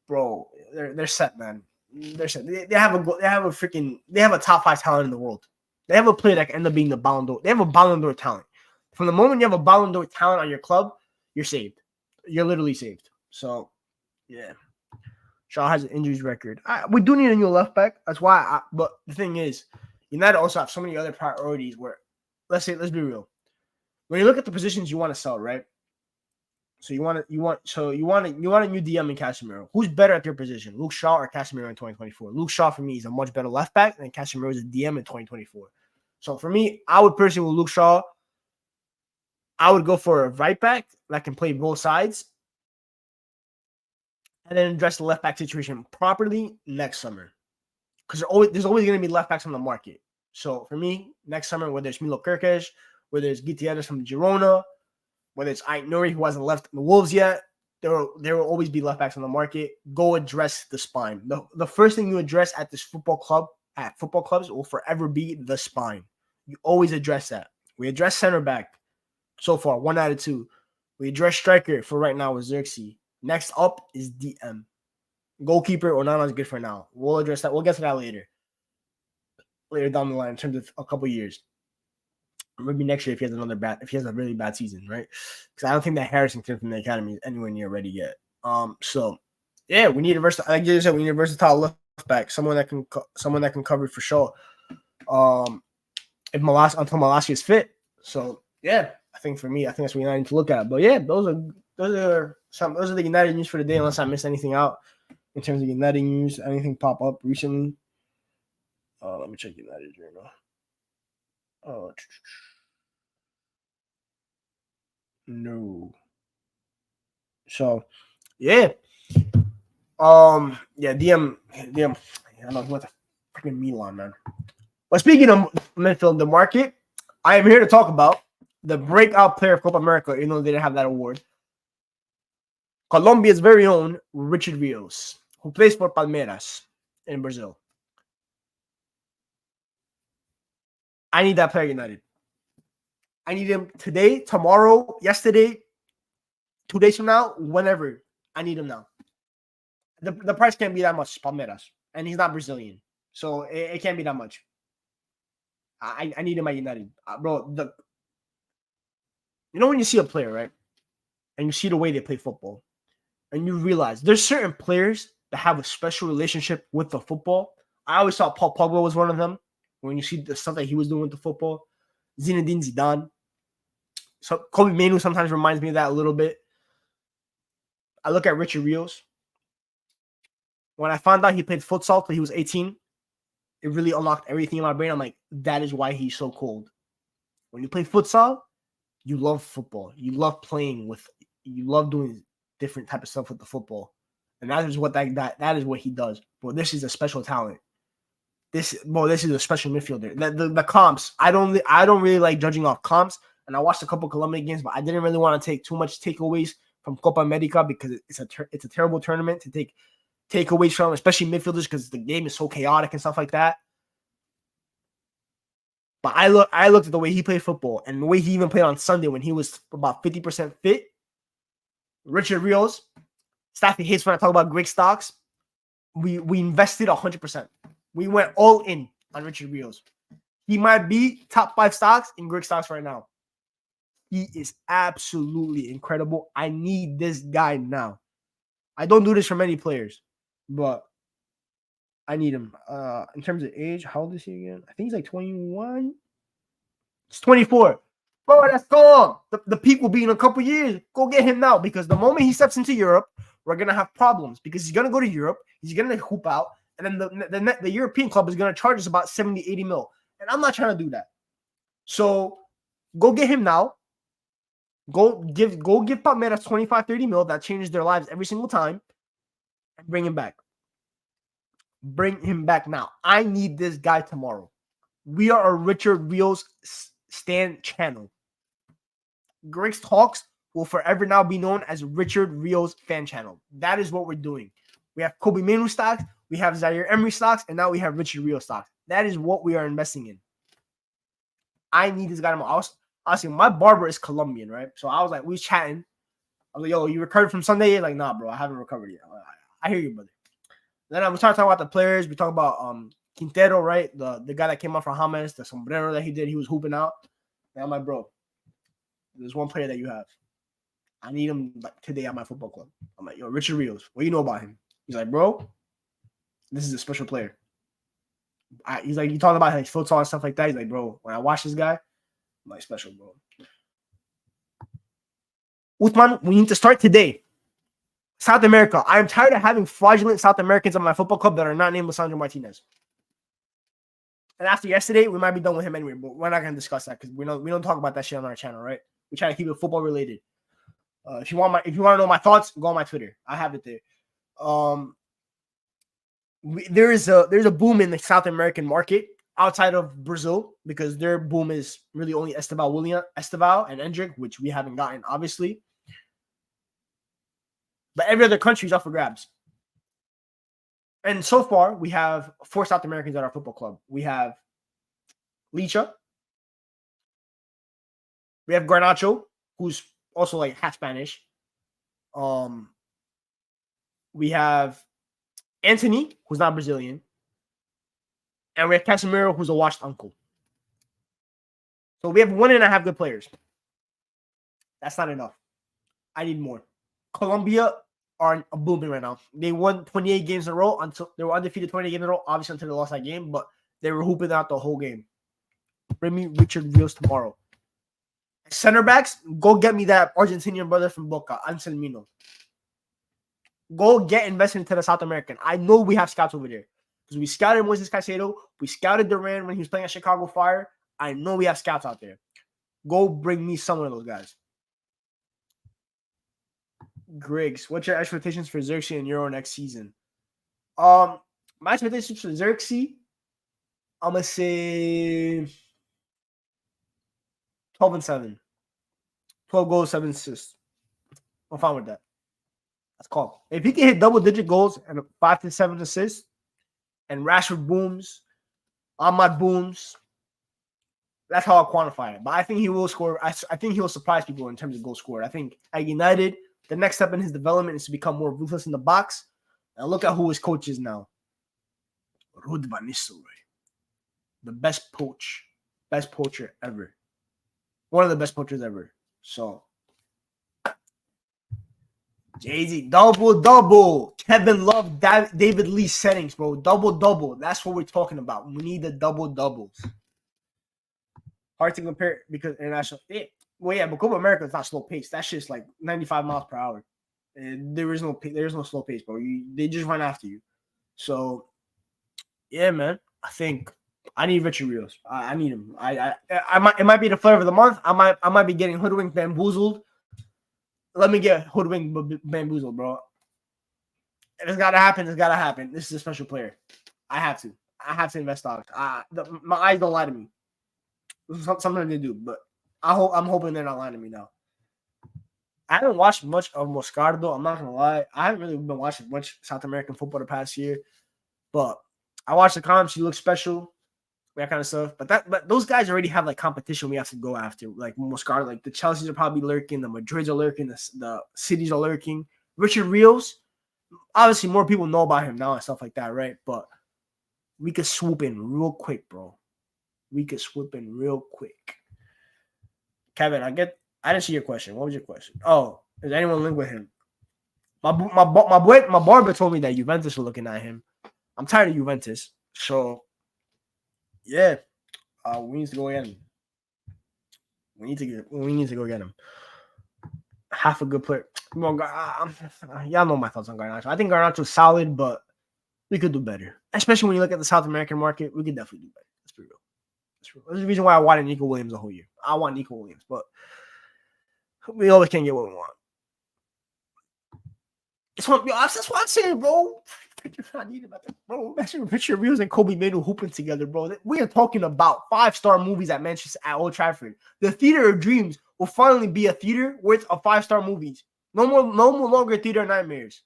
bro. They're set, man. They're set. They have a top 5 talent in the world. They have a player that can end up being the Ballon d'Or. They have a Ballon d'Or talent. From the moment you have a Ballon d'Or talent on your club, you're saved. You're literally saved. So, yeah. Shaw has an injuries record. We do need a new left back. That's why. But the thing is, United also have so many other priorities. Where, let's be real. When you look at the positions you want to sell, right? So you want a new DM in Casemiro. Who's better at their position, Luke Shaw or Casemiro in 2024? Luke Shaw for me is a much better left back than Casemiro is a DM in 2024. So for me, I would personally with Luke Shaw, I would go for a right back that can play both sides. And then address the left back situation properly next summer. Because there's always going to be left backs on the market. So for me, next summer, whether it's Milo Kirkesh, whether it's Gutierrez from Girona, whether it's Ait Nouri who hasn't left the Wolves yet, there will always be left backs on the market. Go address the spine. The first thing you address at this football clubs will forever be the spine. You always address that. We address center back so far, 1 out of 2. We address striker for right now with Xerxes. Next up is DM. Goalkeeper, Onana is good for now. We'll address that. We'll get to that later down the line in terms of a couple years. Maybe next year if he has a really bad season, right? Because I don't think that Harrison kid from the academy is anywhere near ready yet. So yeah, we need a versatile. Like you said, we need a versatile left back, someone that can cover for sure. Until Malacia is fit. So yeah, I think that's what United need to look at. But yeah, those are the United news for the day. Unless I missed anything out in terms of United news, anything pop up recently. Let me check United right now. No. So, yeah. Yeah, DM. I don't know what the freaking Milan, man. But speaking of midfield, the market, I am here to talk about the breakout player of Copa America, even though they didn't have that award. Colombia's very own Richard Rios, who plays for Palmeiras in Brazil. I need that player United. I need him today, tomorrow, yesterday, 2 days from now, whenever. I need him now. The price can't be that much, Palmeiras. And he's not Brazilian. So it can't be that much. I need him at United. Bro, you know when you see a player, right? And you see the way they play football, and you realize there's certain players that have a special relationship with the football. I always thought Paul Pogba was one of them. When you see the stuff that he was doing with the football, Zinedine Zidane. So Kobe Manu sometimes reminds me of that a little bit. I look at Richard Rios. When I found out he played futsal till he was 18, it really unlocked everything in my brain. I'm like, that is why he's so cold. When you play futsal, you love football. You love playing with. You love doing different type of stuff with the football, and that is what that is what he does. But this is a special talent. This is a special midfielder. The comps, I don't really like judging off comps. And I watched a couple Colombian games, but I didn't really want to take too much takeaways from Copa America because it's a terrible tournament to take takeaways from, especially midfielders, because the game is so chaotic and stuff like that. But I looked at the way he played football and the way he even played on Sunday when he was about 50% fit. Richard Rios, Staffy hates when I talk about Greek stocks. We invested 100%. We went all in on Richard Rios. He might be top 5 stocks in Greek stocks right now. He is absolutely incredible. I need this guy now. I don't do this for many players, but I need him. In terms of age, how old is he again? I think he's like 21. He's 24. Bro, that's gone. The peak will be in a couple years. Go get him now, because the moment he steps into Europe, we're going to have problems, because he's going to go to Europe. He's going to hoop out. And then the European club is going to charge us about 70, 80 mil. And I'm not trying to do that. So go get him now. Go give Palmeiras 25, 30 mil. That changes their lives every single time. And bring him back. Bring him back now. I need this guy tomorrow. We are a Richard Rios stand channel. Greg's Talks will forever now be known as Richard Rios fan channel. That is what we're doing. We have Kobe Manu stocks, we have Zaire Emery stocks, and now we have Richard Rios stocks. That is what we are investing in. I need this guy tomorrow. Honestly, my barber is Colombian, right? So I was like, we was chatting. I was like, yo, you recovered from Sunday? He's like, nah, bro, I haven't recovered yet. I hear you, brother. Then I was trying to talk about the players. We talk about Quintero, right? The guy that came out from James, the sombrero that he did, he was hooping out. And I'm like, bro, there's one player that you have. I need him like today at my football club. I'm like, yo, Richard Rios, what do you know about him? He's like, bro, this is a special player. He's like, you talking about his futsal and stuff like that. He's like, bro, when I watch this guy, I'm like, special, bro. Uthman, we need to start today. South America. I am tired of having fraudulent South Americans on my football club that are not named Lisandro Martinez. And after yesterday, we might be done with him anyway, but we're not going to discuss that because we don't talk about that shit on our channel, right? We try to keep it football related. If you want to know my thoughts, go on my Twitter. I have it there. There's a boom in the South American market outside of Brazil because their boom is really only Esteval and Endrick, which we haven't gotten, obviously. But every other country is up for grabs. And so far, we have 4 South Americans at our football club. We have Licha. We have Garnacho, who's also like half Spanish. We have Anthony, who's not Brazilian. And we have Casemiro, who's a washed uncle. So we have 1.5 good players. That's not enough. I need more. Colombia are booming right now. They won 28 games in a row until they were undefeated 28 games in a row, obviously until they lost that game, but they were hooping out the whole game. Bring me Richard Rios tomorrow. Center backs, go get me that Argentinian brother from Boca, Anselmino. Go get invested into the South American. I know we have scouts over there because we scouted Moises Caicedo. We scouted Duran when he was playing at Chicago Fire. I know we have scouts out there. Go bring me some of those guys. Griggs, what's your expectations for Xerxes and Euro next season? My expectations for Xerxes, I'm gonna say 12 and 7. 12 goals, 7 assists. I'm fine with that. That's called. If he can hit double-digit goals and 5 to 7 assists, and Rashford booms, Ahmad booms, that's how I quantify it. But I think he will score. I think he will surprise people in terms of goal scored. I think at United, the next step in his development is to become more ruthless in the box. And look at who his coach is now. Ruud van Nistelrooy. The best poacher ever. One of the best poachers ever. So, Jay-Z, double. Kevin Love, David Lee settings, bro. Double. That's what we're talking about. We need the doubles. Hard to compare because international. But Copa America is not slow pace. That shit's like 95 miles per hour. And there is no slow pace, bro. They just run after you. So, yeah, man. I think I need Richard Rios. I need him. It might be the flavor of the month. I might be getting hoodwinked, bamboozled. Let me get hoodwinked, bamboozled, bro. If it's gotta happen, it's gotta happen. This is a special player. I have to invest stocks. My eyes don't lie to me. Something they do, but I'm hoping they're not lying to me now. I haven't watched much of Moscardo. I'm not gonna lie. I haven't really been watching much South American football the past year, but I watched the comps. He looks special, that kind of stuff. But those guys already have like competition we have to go after. Like Moscardo, like the Chelseas are probably lurking, the Madrids are lurking, the cities are lurking. Richard Rios, obviously more people know about him now and stuff like that, right? But we could swoop in real quick, bro. Kevin, I didn't see your question. What was your question? Oh, is anyone linked with him? My barber told me that Juventus were looking at him. I'm tired of Juventus. So, yeah, we need to go get him. We need to go get him. Half a good player. Y'all know my thoughts on Garnacho. I think Garnacho's solid, but we could do better. Especially when you look at the South American market, we could definitely do better. Let's be real. That's the reason why I wanted Nico Williams the whole year. I want Nico Williams, but we always can't get what we want. That's what I'm saying, bro. Bro, imagine Richard Rios and Kobe Manu hooping together, bro. We are talking about 5-star movies at Manchester at Old Trafford. The theater of dreams will finally be a theater worth of 5-star movies. No more longer theater of nightmares.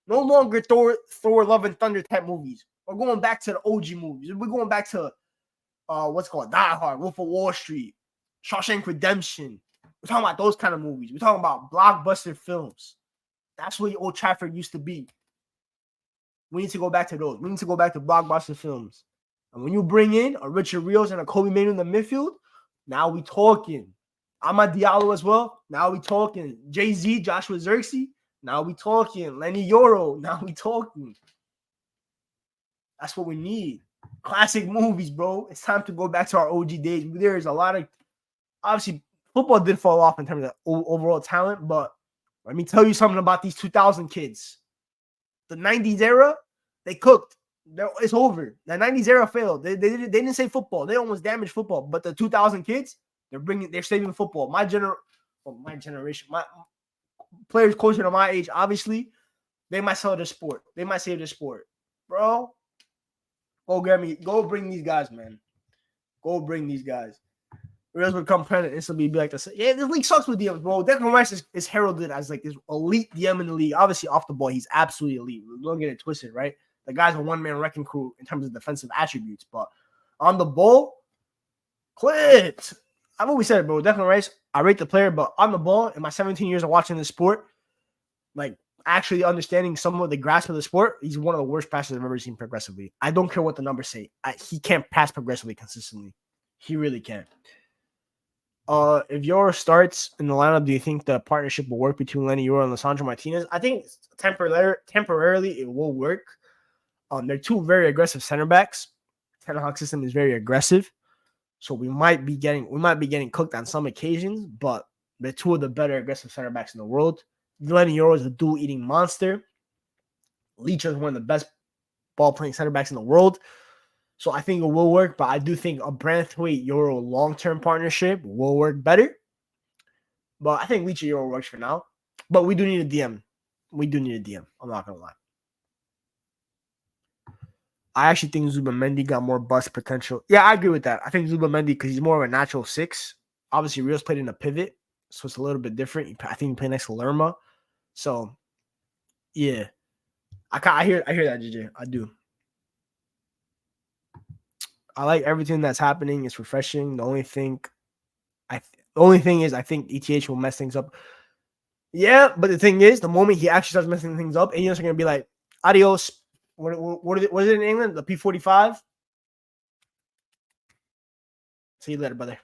No longer Thor, Love and Thunder type movies. We're going back to the OG movies. We're going back to what's called Die Hard, Wolf of Wall Street, Shawshank Redemption. We're talking about those kind of movies. We're talking about blockbuster films. That's what Old Trafford used to be. We need to go back to those. We need to go back to blockbuster films. And when you bring in a Richard Rios and a Kobe Manu in the midfield, now we talking. Amad Diallo as well. Now we talking. Jay-Z, Joshua Xerxes. Now we talking. Leny Yoro. Now we talking. That's what we need. Classic movies, bro. It's time to go back to our OG days. There is a lot of, obviously, football did fall off in terms of overall talent, but let me tell you something about these 2000 kids. The 90s era, they cooked. It's over. The 90s era failed. They didn't say football. They almost damaged football. But the 2000 kids, they're saving football. My generation, my players closer to my age, obviously, they might sell their sport. They might save their sport. Bro, go bring these guys, man. Go bring these guys. Rios would come president instantly be like this. Yeah, this league sucks with DMs, bro. Declan Rice is heralded as like this elite DM in the league. Obviously, off the ball, he's absolutely elite. Don't get it twisted, right? The guy's a one-man wrecking crew in terms of defensive attributes, but on the ball, clipped. I've always said it, bro. Declan Rice, I rate the player, but on the ball, in my 17 years of watching this sport, like actually understanding some of the grasp of the sport, he's one of the worst passers I've ever seen progressively. I don't care what the numbers say. He can't pass progressively consistently. He really can't. If Yoro starts in the lineup, do you think the partnership will work between Leny Yoro and Lisandro Martinez? I think temporarily it will work. They're two very aggressive center backs. Ten Hag system is very aggressive, so we might be getting cooked on some occasions. But they're two of the better aggressive center backs in the world. Leny Yoro is a duel-eating monster. Leach is one of the best ball-playing center backs in the world. So I think it will work, but I do think a Branthwaite Yoro long-term partnership will work better. But I think Leach and Yoro works for now. But we do need a DM. We do need a DM. I'm not gonna lie. I actually think Zubamendi got more bust potential. Yeah, I agree with that. I think Zubamendi, because he's more of a natural 6. Obviously, Rios played in a pivot, so it's a little bit different. I think he played next to Lerma. So, yeah. I hear that, JJ. I do. I like everything that's happening. It's refreshing. The only thing is I think ETH will mess things up. Yeah, but the thing is, the moment he actually starts messing things up, Indians are gonna be like, adios. What is it in England? The P45? See you later, brother.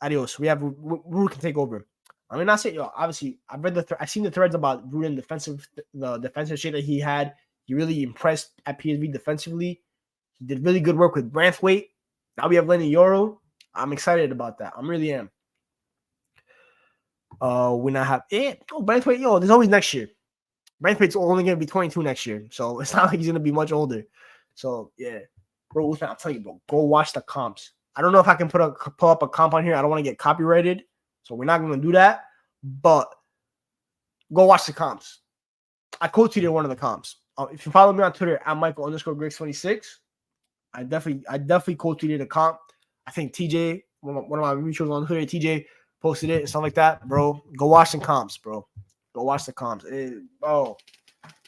Adios. We can take over. I mean, that's it, yo. Obviously, I've seen the threads about Rude the defensive shit that he had. He really impressed at PSV defensively. He did really good work with Branthwaite. Now we have Leny Yoro. I'm excited about that. I really am. We now have Branthwaite. Yo, there's always next year. Branthwaite's only gonna be 22 next year, so it's not like he's gonna be much older. So yeah, bro, I'm telling you, bro, go watch the comps. I don't know if I can pull up a comp on here. I don't want to get copyrighted, so we're not gonna do that. But go watch the comps. I co-tweeted one of the comps. If you follow me on Twitter at Michael_Griggs26, I definitely co-tweeted a comp. I think TJ, one of my mutuals on Twitter, TJ posted it and stuff like that, bro. Go watch the comps, bro. Go watch the comps.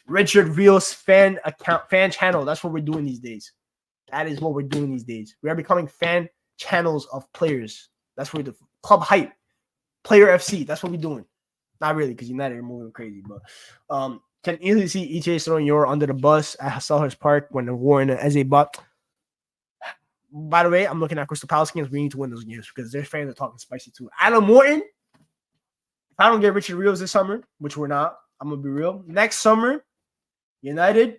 Richard Rios fan channel. That's what we're doing these days. That is what we're doing these days. We are becoming fan channels of players. That's what we do. Club hype, player FC. That's what we're doing. Not really, because United are moving crazy, but can easily see EJ throwing Yoro under the bus at Selhurst Park when the war in the Eze bot. By the way, I'm looking at Crystal Palace games. We need to win those games because their fans are talking spicy too. Adam Morton. If I don't get Richard Rios this summer, which we're not, I'm gonna be real. Next summer, United,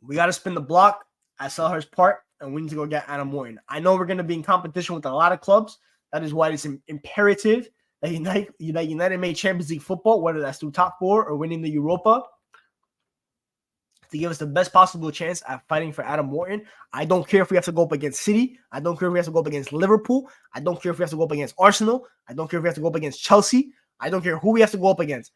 we got to spin the block at Selhurst Park, and we need to go get Adam Morton. I know we're gonna be in competition with a lot of clubs. That is why it's imperative that United made Champions League football, whether that's through top 4 or winning the Europa, to give us the best possible chance at fighting for Adam Morton. I don't care if we have to go up against City. I don't care if we have to go up against Liverpool. I don't care if we have to go up against Arsenal. I don't care if we have to go up against Chelsea. I don't care who we have to go up against.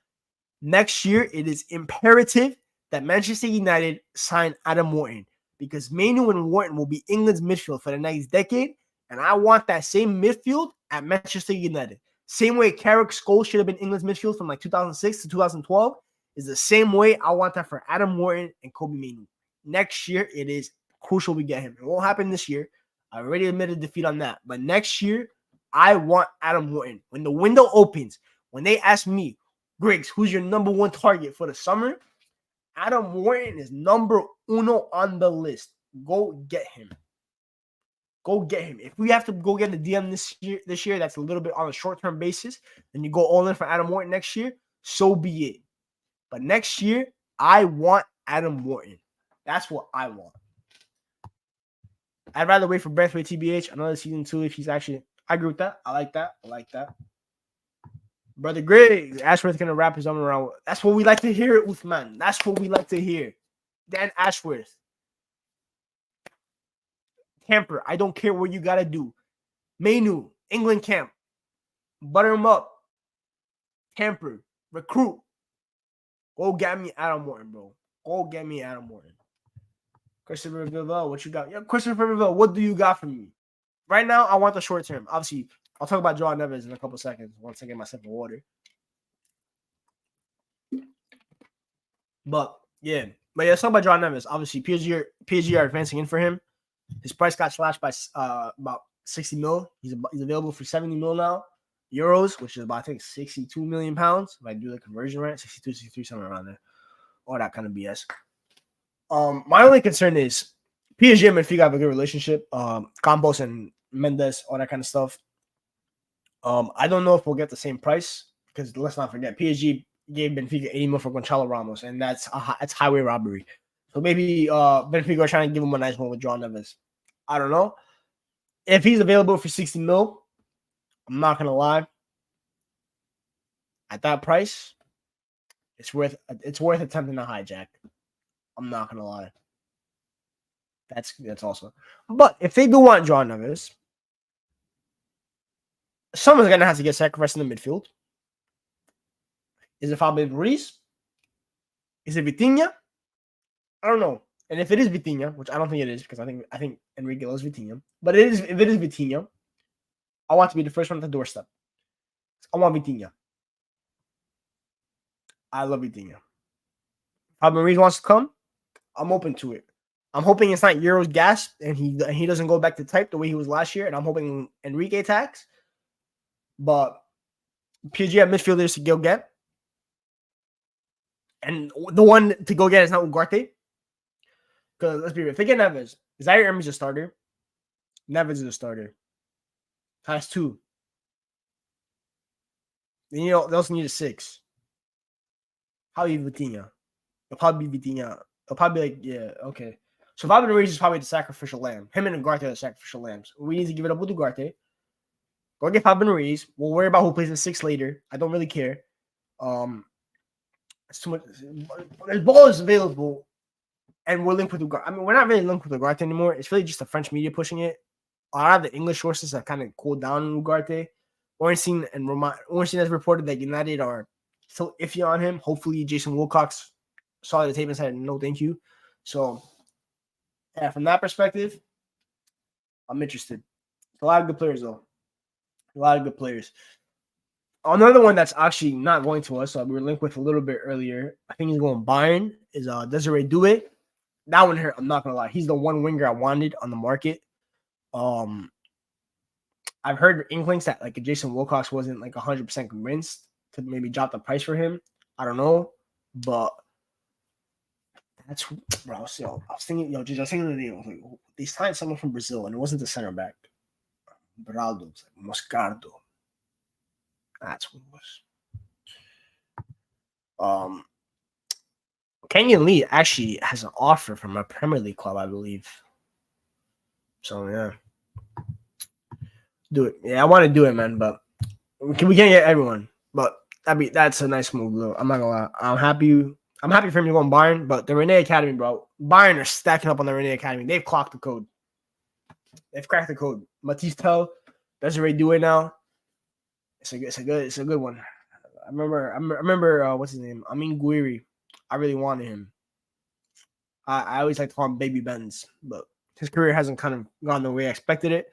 Next year, it is imperative that Manchester United sign Adam Morton because Mainu and Morton will be England's midfield for the next decade, and I want that same midfield at Manchester United. Same way Carrick Scholes should have been England's midfield from like 2006 to 2012 is the same way I want that for Adam Morton and Kobe Mainu. Next year, it is crucial we get him. It won't happen this year. I already admitted defeat on that. But next year, I want Adam Morton. When the window opens, when they ask me, Griggs, who's your number 1 target for the summer? Adam Morton is number 1 on the list. Go get him. Go get him. If we have to go get a DM this year, that's a little bit on a short-term basis, and you go all in for Adam Morton next year, so be it. But next year, I want Adam Morton. That's what I want. I'd rather wait for Branthwaite TBH another season 2 if he's actually. I agree with that. I like that. Brother Griggs, Ashworth gonna wrap his arm around. That's what we like to hear, Uthman. That's what we like to hear. Dan Ashworth. Camper, I don't care what you gotta do. Mainu, England camp. Butter him up. Camper, recruit. Go get me Adam Morton, bro. Go get me Adam Morton. Christopher Vivell, what you got? Yeah, Christopher Vivell, what do you got for me? Right now, I want the short term. Obviously, I'll talk about Joao Neves in a couple seconds once I get myself a water. But yeah, let's talk about Joao Neves. Obviously, PSG are advancing in for him. His price got slashed by about 60 mil. He's available for 70 mil now. Euros, which is about, I think, 62 million pounds. If I do the conversion right, 62, 63, somewhere around there. All that kind of BS. My only concern is PSG and Midfield have a good relationship. Campos and Mendes, all that kind of stuff. I don't know if we'll get the same price because let's not forget, PSG gave Benfica 80 mil for Gonçalo Ramos, and that's highway robbery. So maybe Benfica are trying to give him a nice one with Joao Neves. I don't know. If he's available for 60 mil, I'm not gonna lie. At that price, it's worth attempting a hijack. I'm not gonna lie. That's also. But if they do want Joao Neves, someone's gonna have to get sacrificed in the midfield. Is it Fabian Ruiz? Is it Vitinha? I don't know. And if it is Vitinha, which I don't think it is, because I think Enrique loves Vitinha, but if it is Vitinha, I want to be the first one at the doorstep. I want Vitinha. I love Vitinha. Fabian Ruiz wants to come, I'm open to it. I'm hoping it's not Euro's gas and he doesn't go back to type the way he was last year, and I'm hoping Enrique attacks. But PSG have midfielders to go get. And the one to go get is not Ugarte. Because let's be real, if they get Neves, Zaire Emery's a starter. Neves is a starter. That's 2. Then they also need a 6. How you Vitinha? It'll probably be Vitinha. It'll probably be like, yeah, okay. So Fabian Ruiz is probably the sacrificial lamb. Him and Ugarte are the sacrificial lambs. We need to give it up with Ugarte. Go get Fabian Ruiz. We'll worry about who plays in 6 later. I don't really care. It's too much. The ball is available, and we're linked with Ugarte. I mean, we're not really linked with Ugarte anymore. It's really just the French media pushing it. A lot of the English sources have kind of cooled down on Ugarte. Ornstein has reported that United are still iffy on him. Hopefully, Jason Wilcox saw the tape and said, no, thank you. So, yeah, from that perspective, I'm interested. A lot of good players, though. A lot of good players. Another one that's actually not going to us, we were linked with a little bit earlier. I think he's going Bayern, is Desiree Doué. That one here, I'm not going to lie. He's the one winger I wanted on the market. I've heard inklings that like Jason Wilcox wasn't like 100% convinced to maybe drop the price for him. I don't know, but that's bro. I was thinking, I was thinking, like, they signed someone from Brazil, and it wasn't the center back. Beraldo, like Moscardo. That's what it was. Kenyon Lee actually has an offer from a Premier League club, I believe. So yeah. Do it. Yeah, I want to do it, man, but we can't get everyone. But that's a nice move, though. I'm not gonna lie. I'm happy for him to go on Bayern, but the Rene Academy, bro. Bayern are stacking up on the Rene Academy. They've clocked the code. They've cracked the code. Matisse Tell, Desiree Doué now. It's a good one. I remember what's his name? Amin Gouiri. I really wanted him. I always like to call him Baby Benz, but his career hasn't kind of gone the way I expected it.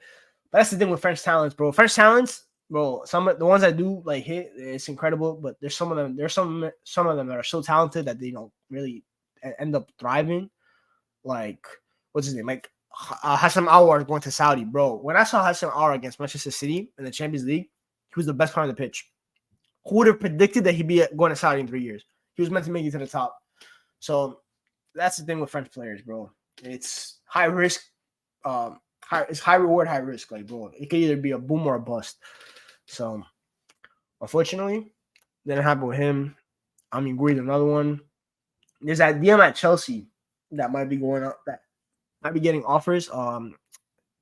But that's the thing with French talents, bro. French talents, bro. Some of the ones that do like hit, it's incredible. But there's some of them. There's some of them that are so talented that they don't really end up thriving. Like what's his name? Like Hassam Aouar going to Saudi, bro. When I saw Hassam Aouar against Manchester City in the Champions League, he was the best player on the pitch. Who would have predicted that he'd be going to Saudi in 3 years? He was meant to make it to the top. So that's the thing with French players, bro. It's high risk. It's high reward, high risk. Like, bro, it could either be a boom or a bust. So, unfortunately, didn't happen with him. I mean, Gouiri's another one. There's that DM at Chelsea that might be going up. That might be getting offers.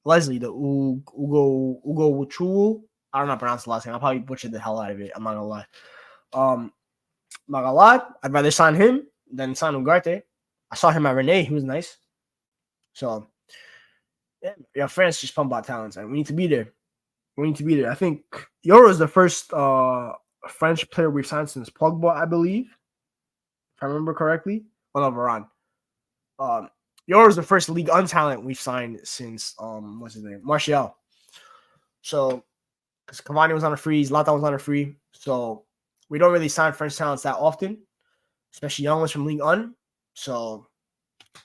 Leslie, the Ugo Wuchulu. I don't know how to pronounce the last name. I'll probably butcher the hell out of it. I'm not gonna lie. Not gonna lie. I'd rather sign him than sign Ugarte. I saw him at Rene. He was nice. So, yeah, France just pump out talents, and we need to be there. I think Yoro is the first French player we've signed since Pogba, I believe, if I remember correctly. Oh no, Varane. Yoro is the first League One talent we've signed since what's his name, Martial. So, because Cavani was on a free, Zlatan was on a free, so we don't really sign French talents that often, especially young ones from League One. So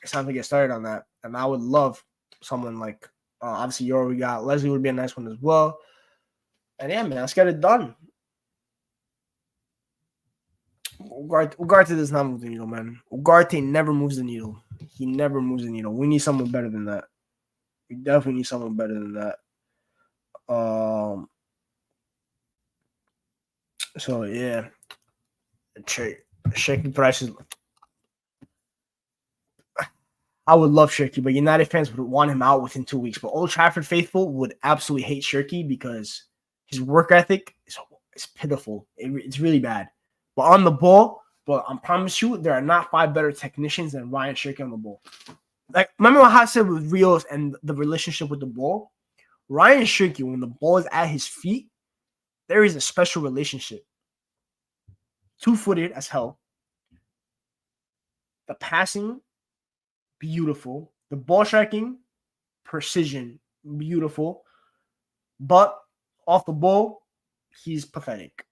it's time to get started on that, and I would love someone like obviously Yoro. We got Leslie would be a nice one as well. And yeah, man, let's get it done. Ugarte does not move the needle, man. Ugarte never moves the needle. He never moves the needle. We need someone better than that. We definitely need someone better than that. So yeah, Shaky prices. I would love Shirky, but United fans would want him out within 2 weeks. But Old Trafford faithful would absolutely hate Shirky because his work ethic is pitiful. It's really bad. But on the ball, but I promise you, there are not 5 better technicians than Ryan Shirky on the ball. Like, remember what I said with Rios and the relationship with the ball? Ryan Shirky, when the ball is at his feet, there is a special relationship. 2-footed as hell. The passing, beautiful. The ball striking, precision, beautiful. But off the ball, he's pathetic.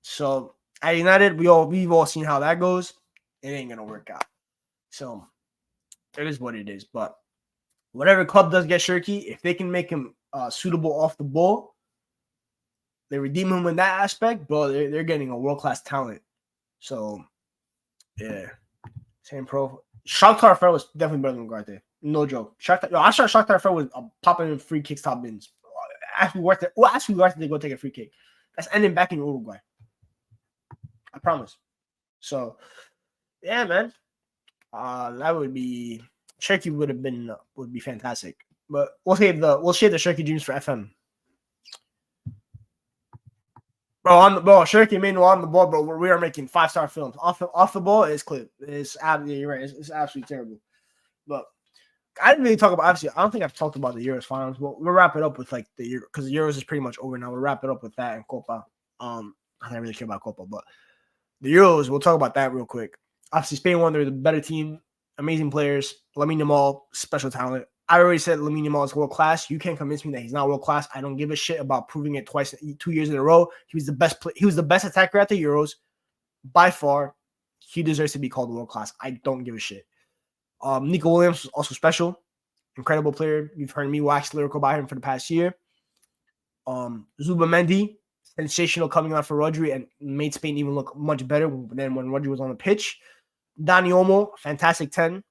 So at United, we've all seen how that goes. It ain't gonna work out. So it is what it is. But whatever club does get Shirky, if they can make him suitable off the ball, they redeem him in that aspect, bro. They're getting a world-class talent. So yeah, same pro. Shakhtar Fair was definitely better than Ugarte. No joke. I saw Shakhtar Fair was popping in free kicks, top bins. Ask Ugarte to go take a free kick. That's ending back in Uruguay. I promise. So yeah, man. That would be Shirky would be fantastic. But we'll shave the Shirky dreams for FM. Bro, Shirky Manuel on the ball, bro. We are making 5-star films. Off the ball, it's clip. It's absolutely right. It's absolutely terrible. But I didn't really talk about. Obviously, I don't think I've talked about the Euros finals. But we'll wrap it up with like the Euro, because the Euros is pretty much over now. We'll wrap it up with that and Copa. I don't really care about Copa, but the Euros, we'll talk about that real quick. Obviously, Spain won. They're the better team. Amazing players. Lamine Yamal, special talent. I already said Lamine Yamal is world class. You can't convince me that he's not world class. I don't give a shit about proving it 2 years in a row. He was the best. He was the best attacker at the Euros by far. He deserves to be called world class. I don't give a shit. Nico Williams was also special, incredible player. You've heard me wax lyrical about him for the past year. Zubamendi, sensational coming on for Rodri and made Spain even look much better than when Rodri was on the pitch. Dani Olmo, fantastic 10.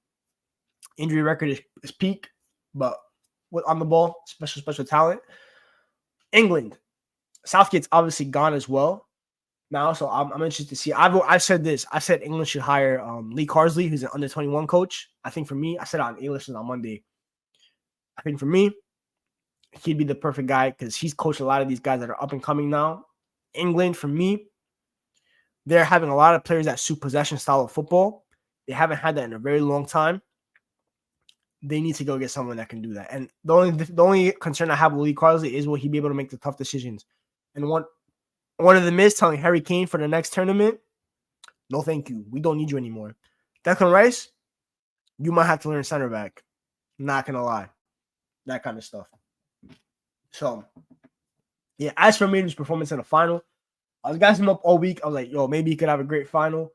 Injury record is peak, but on the ball, special talent. England, Southgate's obviously gone as well now, so I'm interested to see. I've said this. I said England should hire Lee Carsley, who's an under-21 coach. I think for me, I said it on A-Listers on Monday. I think for me, he'd be the perfect guy because he's coached a lot of these guys that are up and coming now. England, for me, they're having a lot of players that suit possession style of football. They haven't had that in a very long time. They need to go get someone that can do that. And the only concern I have with Lee Carsley is will he be able to make the tough decisions? And one of them is telling Harry Kane for the next tournament, no thank you. We don't need you anymore. Declan Rice, you might have to learn center back. Not going to lie. That kind of stuff. So, yeah, as for Maiden's performance in the final, I was gassing him up all week. I was like, yo, maybe he could have a great final.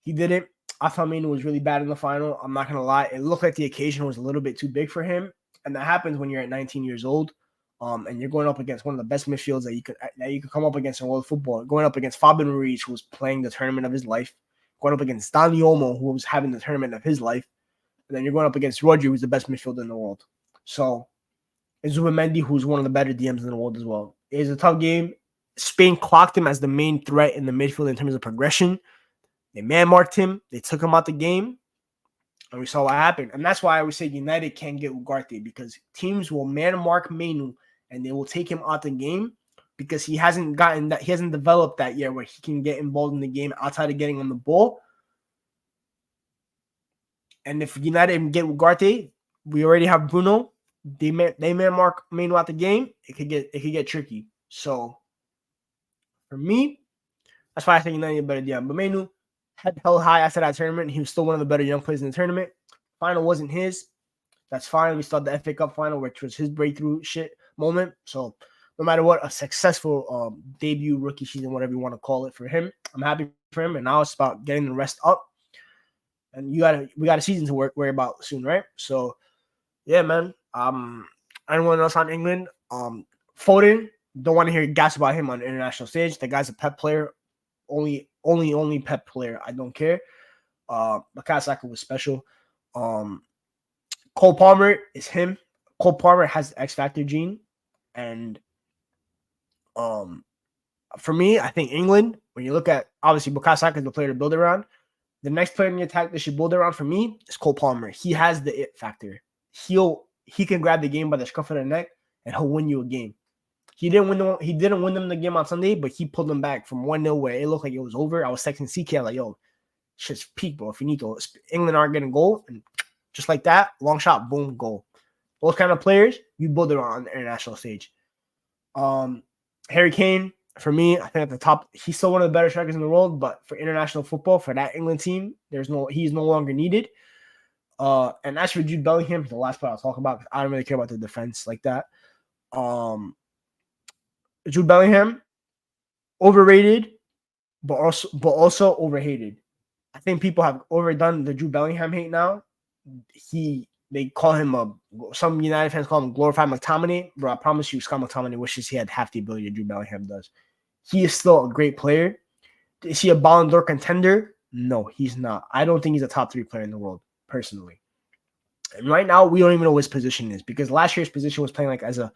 He didn't. I thought Maiden was really bad in the final. I'm not going to lie. It looked like the occasion was a little bit too big for him. And that happens when you're at 19 years old. And you're going up against one of the best midfields that you could come up against in world football. Going up against Fabian Ruiz, who was playing the tournament of his life. Going up against Dani Olmo, who was having the tournament of his life. And then you're going up against Rodri, who's the best midfielder in the world. So, and Zubamendi, who's one of the better DMs in the world as well. It was a tough game. Spain clocked him as the main threat in the midfield in terms of progression. They man-marked him. They took him out the game. And we saw what happened. And that's why I would say United can't get Ugarte, because teams will man-mark Mainu and they will take him out the game because he hasn't developed that yet where he can get involved in the game outside of getting on the ball. And if United get Ugarte, we already have Bruno. They man-mark Mainu out the game. It could get tricky. So for me, that's why I think United better DM. But Mainu head held high after that tournament. He was still one of the better young players in the tournament. Final wasn't his. That's fine. We started the FA Cup final, which was his breakthrough moment. So no matter what, a successful debut, rookie season, whatever you want to call it for him. I'm happy for him. And now it's about getting the rest up. And we got a season to worry about soon, right? So yeah, man. Anyone else on England? Foden, don't want to hear gas about him on the international stage. The guy's a Pep player. Only Pep player. I don't care. Bukayo Saka was special. Cole Palmer is him. Cole Palmer has the X Factor gene. And for me, I think England, when you look at, obviously, Bukayo Saka is the player to build around. The next player in the attack that should build around for me is Cole Palmer. He has the it factor. He can grab the game by the scruff of the neck and he'll win you a game. He didn't win them the game on Sunday, but he pulled them back from 1-0 where it looked like it was over. I was texting CK like, yo, shit's peak, bro. Finito. England aren't getting a goal. And just like that, long shot, boom, goal. Those kind of players, you build it on the international stage. Harry Kane, For me, I think at the top, he's still one of the better strikers in the world. But for international football, for that England team, he's no longer needed. And as for Jude Bellingham, the last part I'll talk about, because I don't really care about the defense like that. Jude Bellingham, overrated, but also overhated. I think people have overdone the Jude Bellingham hate now. They call him some United fans call him glorified McTominay, bro. I promise you, Scott McTominay wishes he had half the ability that Jude Bellingham does. He is still a great player. Is he a Ballon d'Or contender? No, he's not. I don't think he's a top 3 player in the world, personally. And right now, we don't even know what his position is, because last year's position was playing like as a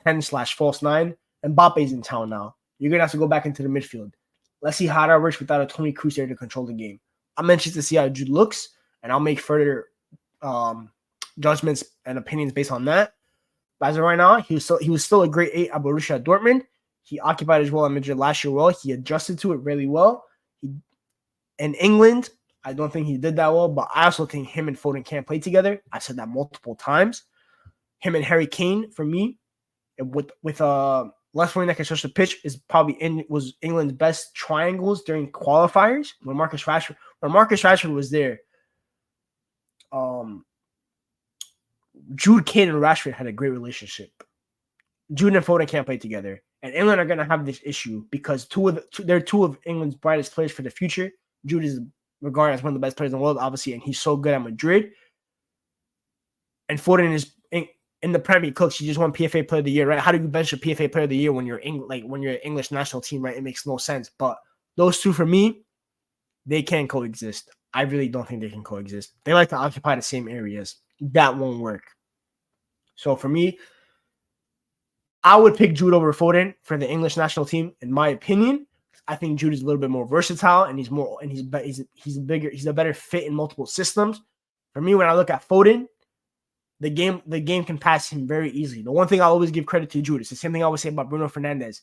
10/false 9. Mbappe's in town now. You're going to have to go back into the midfield. Let's see how that works without a Toni Kroos there to control the game. I'm anxious to see how Jude looks, and I'll make further judgments and opinions based on that. But as of right now, he was still a great 8 at Borussia Dortmund. He occupied his role at Madrid last year well. He adjusted to it really well. In England, I don't think he did that well, but I also think him and Foden can't play together. I said that multiple times. Him and Harry Kane, for me, with left wing that can stretch the pitch, was England's best triangles during qualifiers when Marcus Rashford was there. Jude, Kane, and Rashford had a great relationship. Jude and Foden can't play together, and England are going to have this issue because they're two of England's brightest players for the future. Jude is regarded as one of the best players in the world, obviously, and he's so good at Madrid. And Foden is in the Premier League. She just won PFA Player of the Year, right? How do you bench a PFA Player of the Year when you're an English national team, right? It makes no sense. But those two, for me, they can't coexist. I really don't think they can coexist. They like to occupy the same areas. That won't work. So for me, I would pick Jude over Foden for the English national team, in my opinion. I think Jude is a little bit more versatile, and he's a better fit in multiple systems. For me, when I look at Foden, the game can pass him very easily. The one thing I always give credit to Jude, it's the same thing I always say about Bruno Fernandes.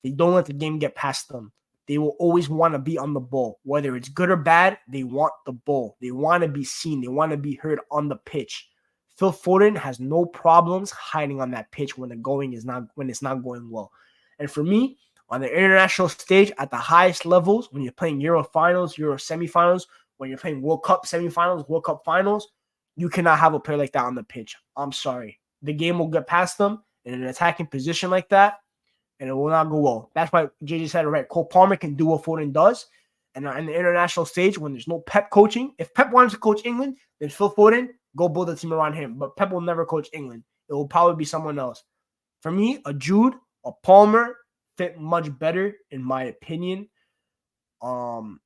They don't let the game get past them. They will always want to be on the ball. Whether it's good or bad, they want the ball. They want to be seen. They want to be heard on the pitch. Phil Foden has no problems hiding on that pitch when it's not going well. And for me, on the international stage, at the highest levels, when you're playing Euro finals, Euro semifinals, when you're playing World Cup semifinals, World Cup finals, you cannot have a player like that on the pitch. I'm sorry. The game will get past them in an attacking position like that, and it will not go well. That's why JJ said it right. Cole Palmer can do what Foden does. And on the international stage, when there's no Pep coaching, if Pep wants to coach England, then Phil Foden, go build a team around him. But Pep will never coach England. It will probably be someone else. For me, a Jude, a Palmer fit much better, in my opinion. And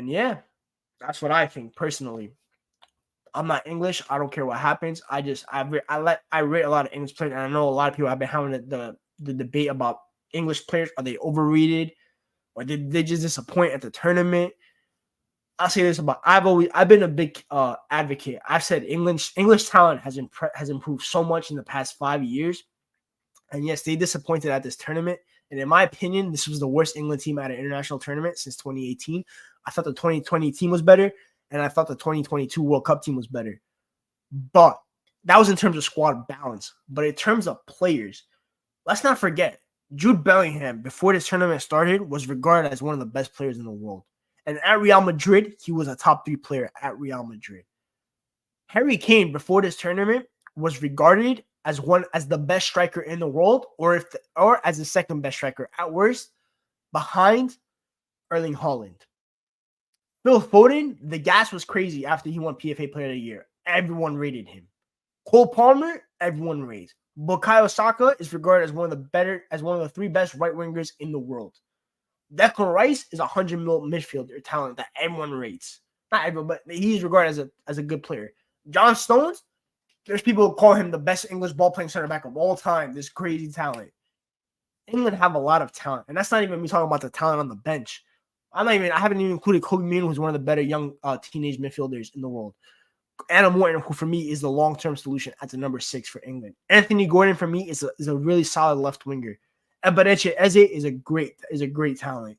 yeah, that's what I think personally. I'm not English. I don't care what happens. I rate a lot of English players, and I know a lot of people have been having the debate about English players. Are they overrated, or did they just disappoint at the tournament? I'll say this about I've been a big advocate. I've said English talent has improved so much in the past 5 years, and yes, they disappointed at this tournament. And in my opinion, this was the worst England team at an international tournament since 2018. I thought the 2020 team was better, and I thought the 2022 World Cup team was better. But that was in terms of squad balance. But in terms of players, let's not forget, Jude Bellingham, before this tournament started, was regarded as one of the best players in the world. And at Real Madrid, he was a top 3 player at Real Madrid. Harry Kane, before this tournament, was regarded as the best striker in the world, or as the second best striker at worst, behind Erling Haaland. Phil Foden, the gas was crazy after he won PFA Player of the Year. Everyone rated him. Cole Palmer, everyone raised. Bukayo Saka is regarded as one of the 3 best right wingers in the world. Declan Rice is a 100 mil midfielder talent that everyone rates. Not everyone, but he's regarded as a good player. John Stones, there's people who call him the best English ball-playing center back of all time. This crazy talent. England have a lot of talent, and that's not even me talking about the talent on the bench. I haven't even included Kobe Mainoo, who's one of the better young teenage midfielders in the world. Adam Morton, who for me is the long-term solution at the number 6 for England. Anthony Gordon for me is a really solid left winger. Eberechi Eze is a great talent.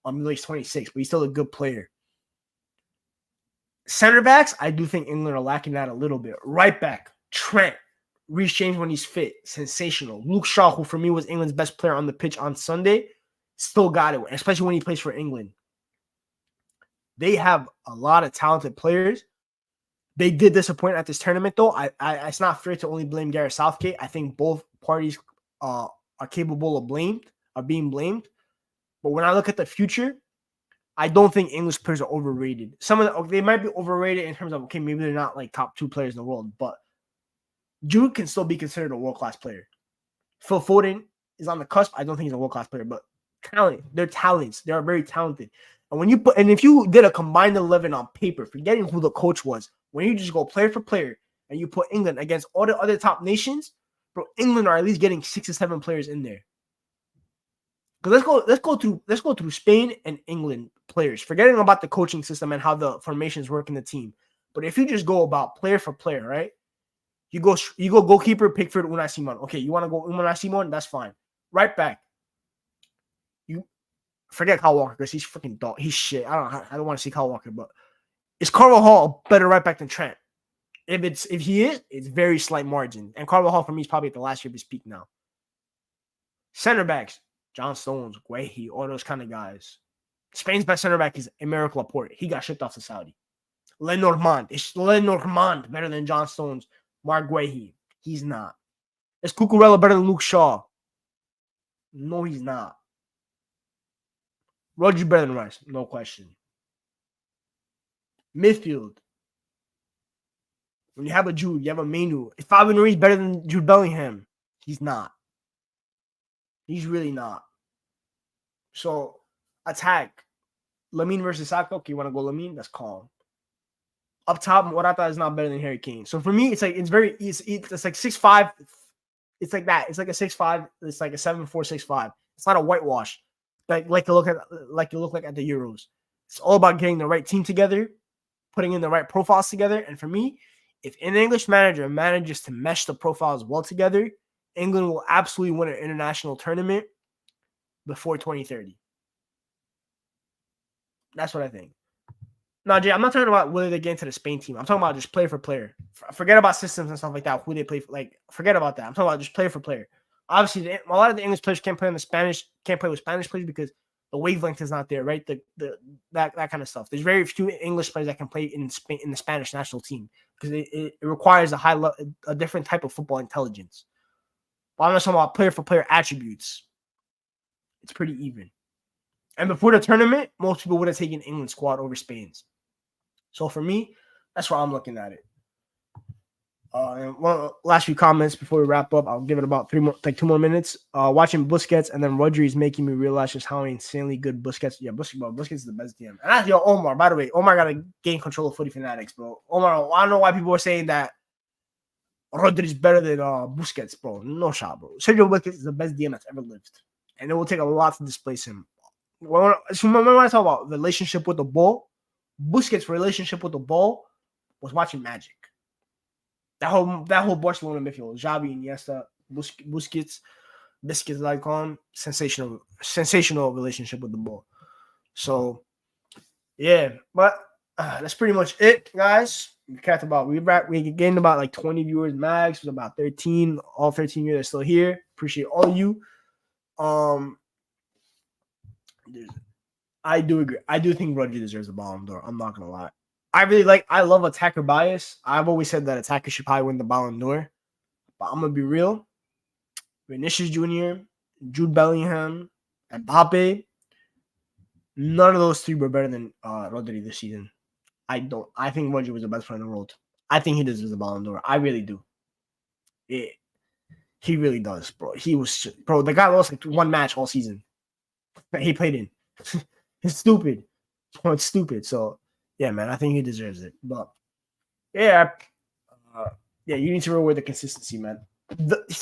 He's 26, but he's still a good player. Center backs, I do think England are lacking that a little bit. Right back, Trent, Reece James when he's fit, sensational. Luke Shaw, who for me was England's best player on the pitch on Sunday, still got it, especially when he plays for England. They have a lot of talented players. They did disappoint at this tournament, though. It's not fair to only blame Gareth Southgate. I think both parties are capable of being blamed. But when I look at the future, I don't think English players are overrated. They might be overrated in terms of, okay, maybe they're not like top 2 players in the world, but Jude can still be considered a world-class player. Phil Foden is on the cusp. I don't think he's a world-class player, but talent. They're talents. They are very talented. And if you did a combined 11 on paper, forgetting who the coach was, when you just go player for player and you put England against all the other top nations, bro, England are at least getting 6 or 7 players in there. Because let's go through Spain and England players, forgetting about the coaching system and how the formations work in the team. But if you just go about player for player, right? You go goalkeeper, Pickford, Unai Simon. Okay, you want to go Unai Simon? That's fine. Right back. You forget Kyle Walker because he's freaking dog. He's shit. I don't want to see Kyle Walker, but is Carvajal a better right back than Trent? If he is, it's very slight margin. And Carvajal for me is probably at the last year of his peak now. Center backs, John Stones, Guehi, all those kind of guys. Spain's best center back is Emerick Laporte. He got shipped off to Saudi. Lenormand. Is Lenormand better than John Stones? Mark Guehi. He's not. Is Cucurella better than Luke Shaw? No, he's not. Rodri better than Rice. No question. Midfield. When you have a Jude, you have a Menu. Is Fabian Ruiz better than Jude Bellingham? He's not. He's really not. So, attack. Lamine versus Saka. Okay, you want to go Lamine? That's calm. Up top, Morata is not better than Harry Kane. So for me, it's like it's like 6'5". It's like that. It's like a 6'5". It's like a 7'4", 6'5". It's not a whitewash. Like you look like at the Euros. It's all about getting the right team together, putting in the right profiles together. And for me, if an English manager manages to mesh the profiles well together, England will absolutely win an international tournament before 2030. That's what I think. No, Jay, I'm not talking about whether they get into the Spain team. I'm talking about just player for player. Forget about systems and stuff like that, who they play for. Like, forget about that. I'm talking about just player for player. Obviously, a lot of the English players can't play with Spanish players because the wavelength is not there, right? That kind of stuff. There's very few English players that can play in Spain in the Spanish national team because it requires a different type of football intelligence. But I'm not talking about player for player attributes. It's pretty even. And before the tournament, most people would have taken England's squad over Spain's. So for me, that's where I'm looking at it. And last few comments before we wrap up. I'll give it about 2 more minutes. Watching Busquets and then Rodri is making me realize just how insanely good Busquets. Yeah, Busquets is the best DM. And that's Omar. By the way, Omar got to gain control of Footy Fanatics, bro. Omar, I don't know why people are saying that Rodri is better than Busquets, bro. No shot, bro. Sergio Busquets is the best DM that's ever lived, and it will take a lot to displace him. When I talk about relationship with the ball, Busquets' relationship with the ball was watching Magic. That whole Barcelona midfield, Xavi, Iniesta, Busquets, Biscuits, like on sensational relationship with the ball. So, yeah, but that's pretty much it, guys. We gained about like 20 viewers max. It was about 13. All 13 viewers are still here. Appreciate all of you. I do agree. I do think Rodri deserves the Ballon d'Or. I'm not gonna lie. I love attacker bias. I've always said that attackers should probably win the Ballon d'Or. But I'm gonna be real. Vinicius Jr., Jude Bellingham, and Mbappe, none of those three were better than Rodri this season. I think Rodri was the best player in the world. I think he deserves the Ballon d'Or. I really do. He really does, bro. The guy lost like one match all season that he played in. It's stupid. It's stupid. So, yeah, man, I think he deserves it. But, yeah, you need to reward the consistency, man.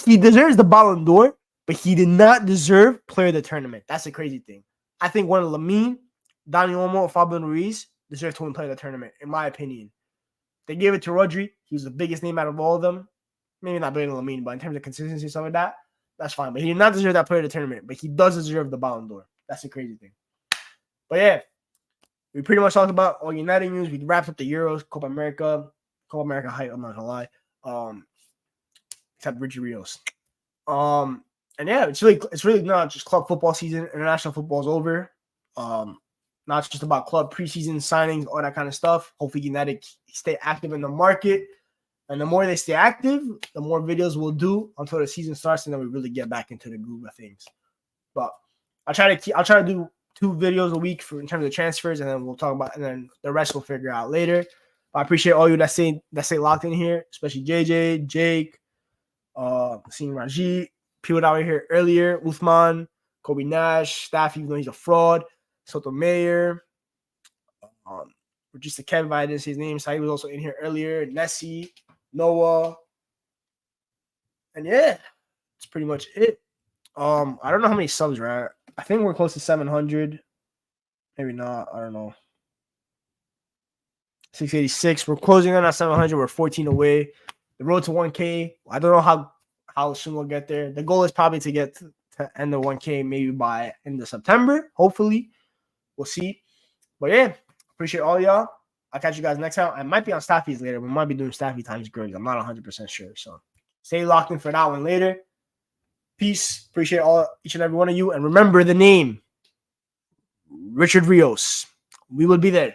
He deserves the Ballon d'Or, but he did not deserve player of the tournament. That's the crazy thing. I think one of Lamine, Dani Olmo, or Fabian Ruiz deserve to win player of the tournament, in my opinion. They gave it to Rodri. He was the biggest name out of all of them. Maybe not better than Lamine, but in terms of consistency and stuff like that, that's fine. But he did not deserve that player of the tournament, but he does deserve the Ballon d'Or. That's the crazy thing. But yeah, we pretty much talked about all United news. We wrapped up the Euros, Copa America hype. I'm not gonna lie. except Richard Rios. And yeah, it's really not just club football season. International football is over. Not just about club preseason signings, all that kind of stuff. Hopefully United stay active in the market. And the more they stay active, the more videos we'll do until the season starts, and then we really get back into the groove of things. But I'll try to do 2 videos a week in terms of transfers, and then we'll talk about, and then the rest we'll figure out later. But I appreciate all you that stay locked in here, especially JJ, Jake, seeing Raji, people that were here earlier, Uthman, Kobe Nash, Staff, even though he's a fraud, Sotomayor, just the Kevin, I didn't say his name, so he was also in here earlier, Nessie, Noah, and yeah, that's pretty much it. I don't know how many subs we're at. I think we're close to 700. Maybe not. I don't know. 686. We're closing on at 700. We're 14 away. The road to 1K. I don't know how soon we'll get there. The goal is probably to get to end the 1K maybe by end of September. Hopefully. We'll see. But yeah, appreciate all y'all. I'll catch you guys next time. I might be on Staffies later. We might be doing Staffy times Greg. I'm not 100% sure. So stay locked in for that one later. Peace. Appreciate each and every one of you. And remember the name, Richard Rios. We will be there.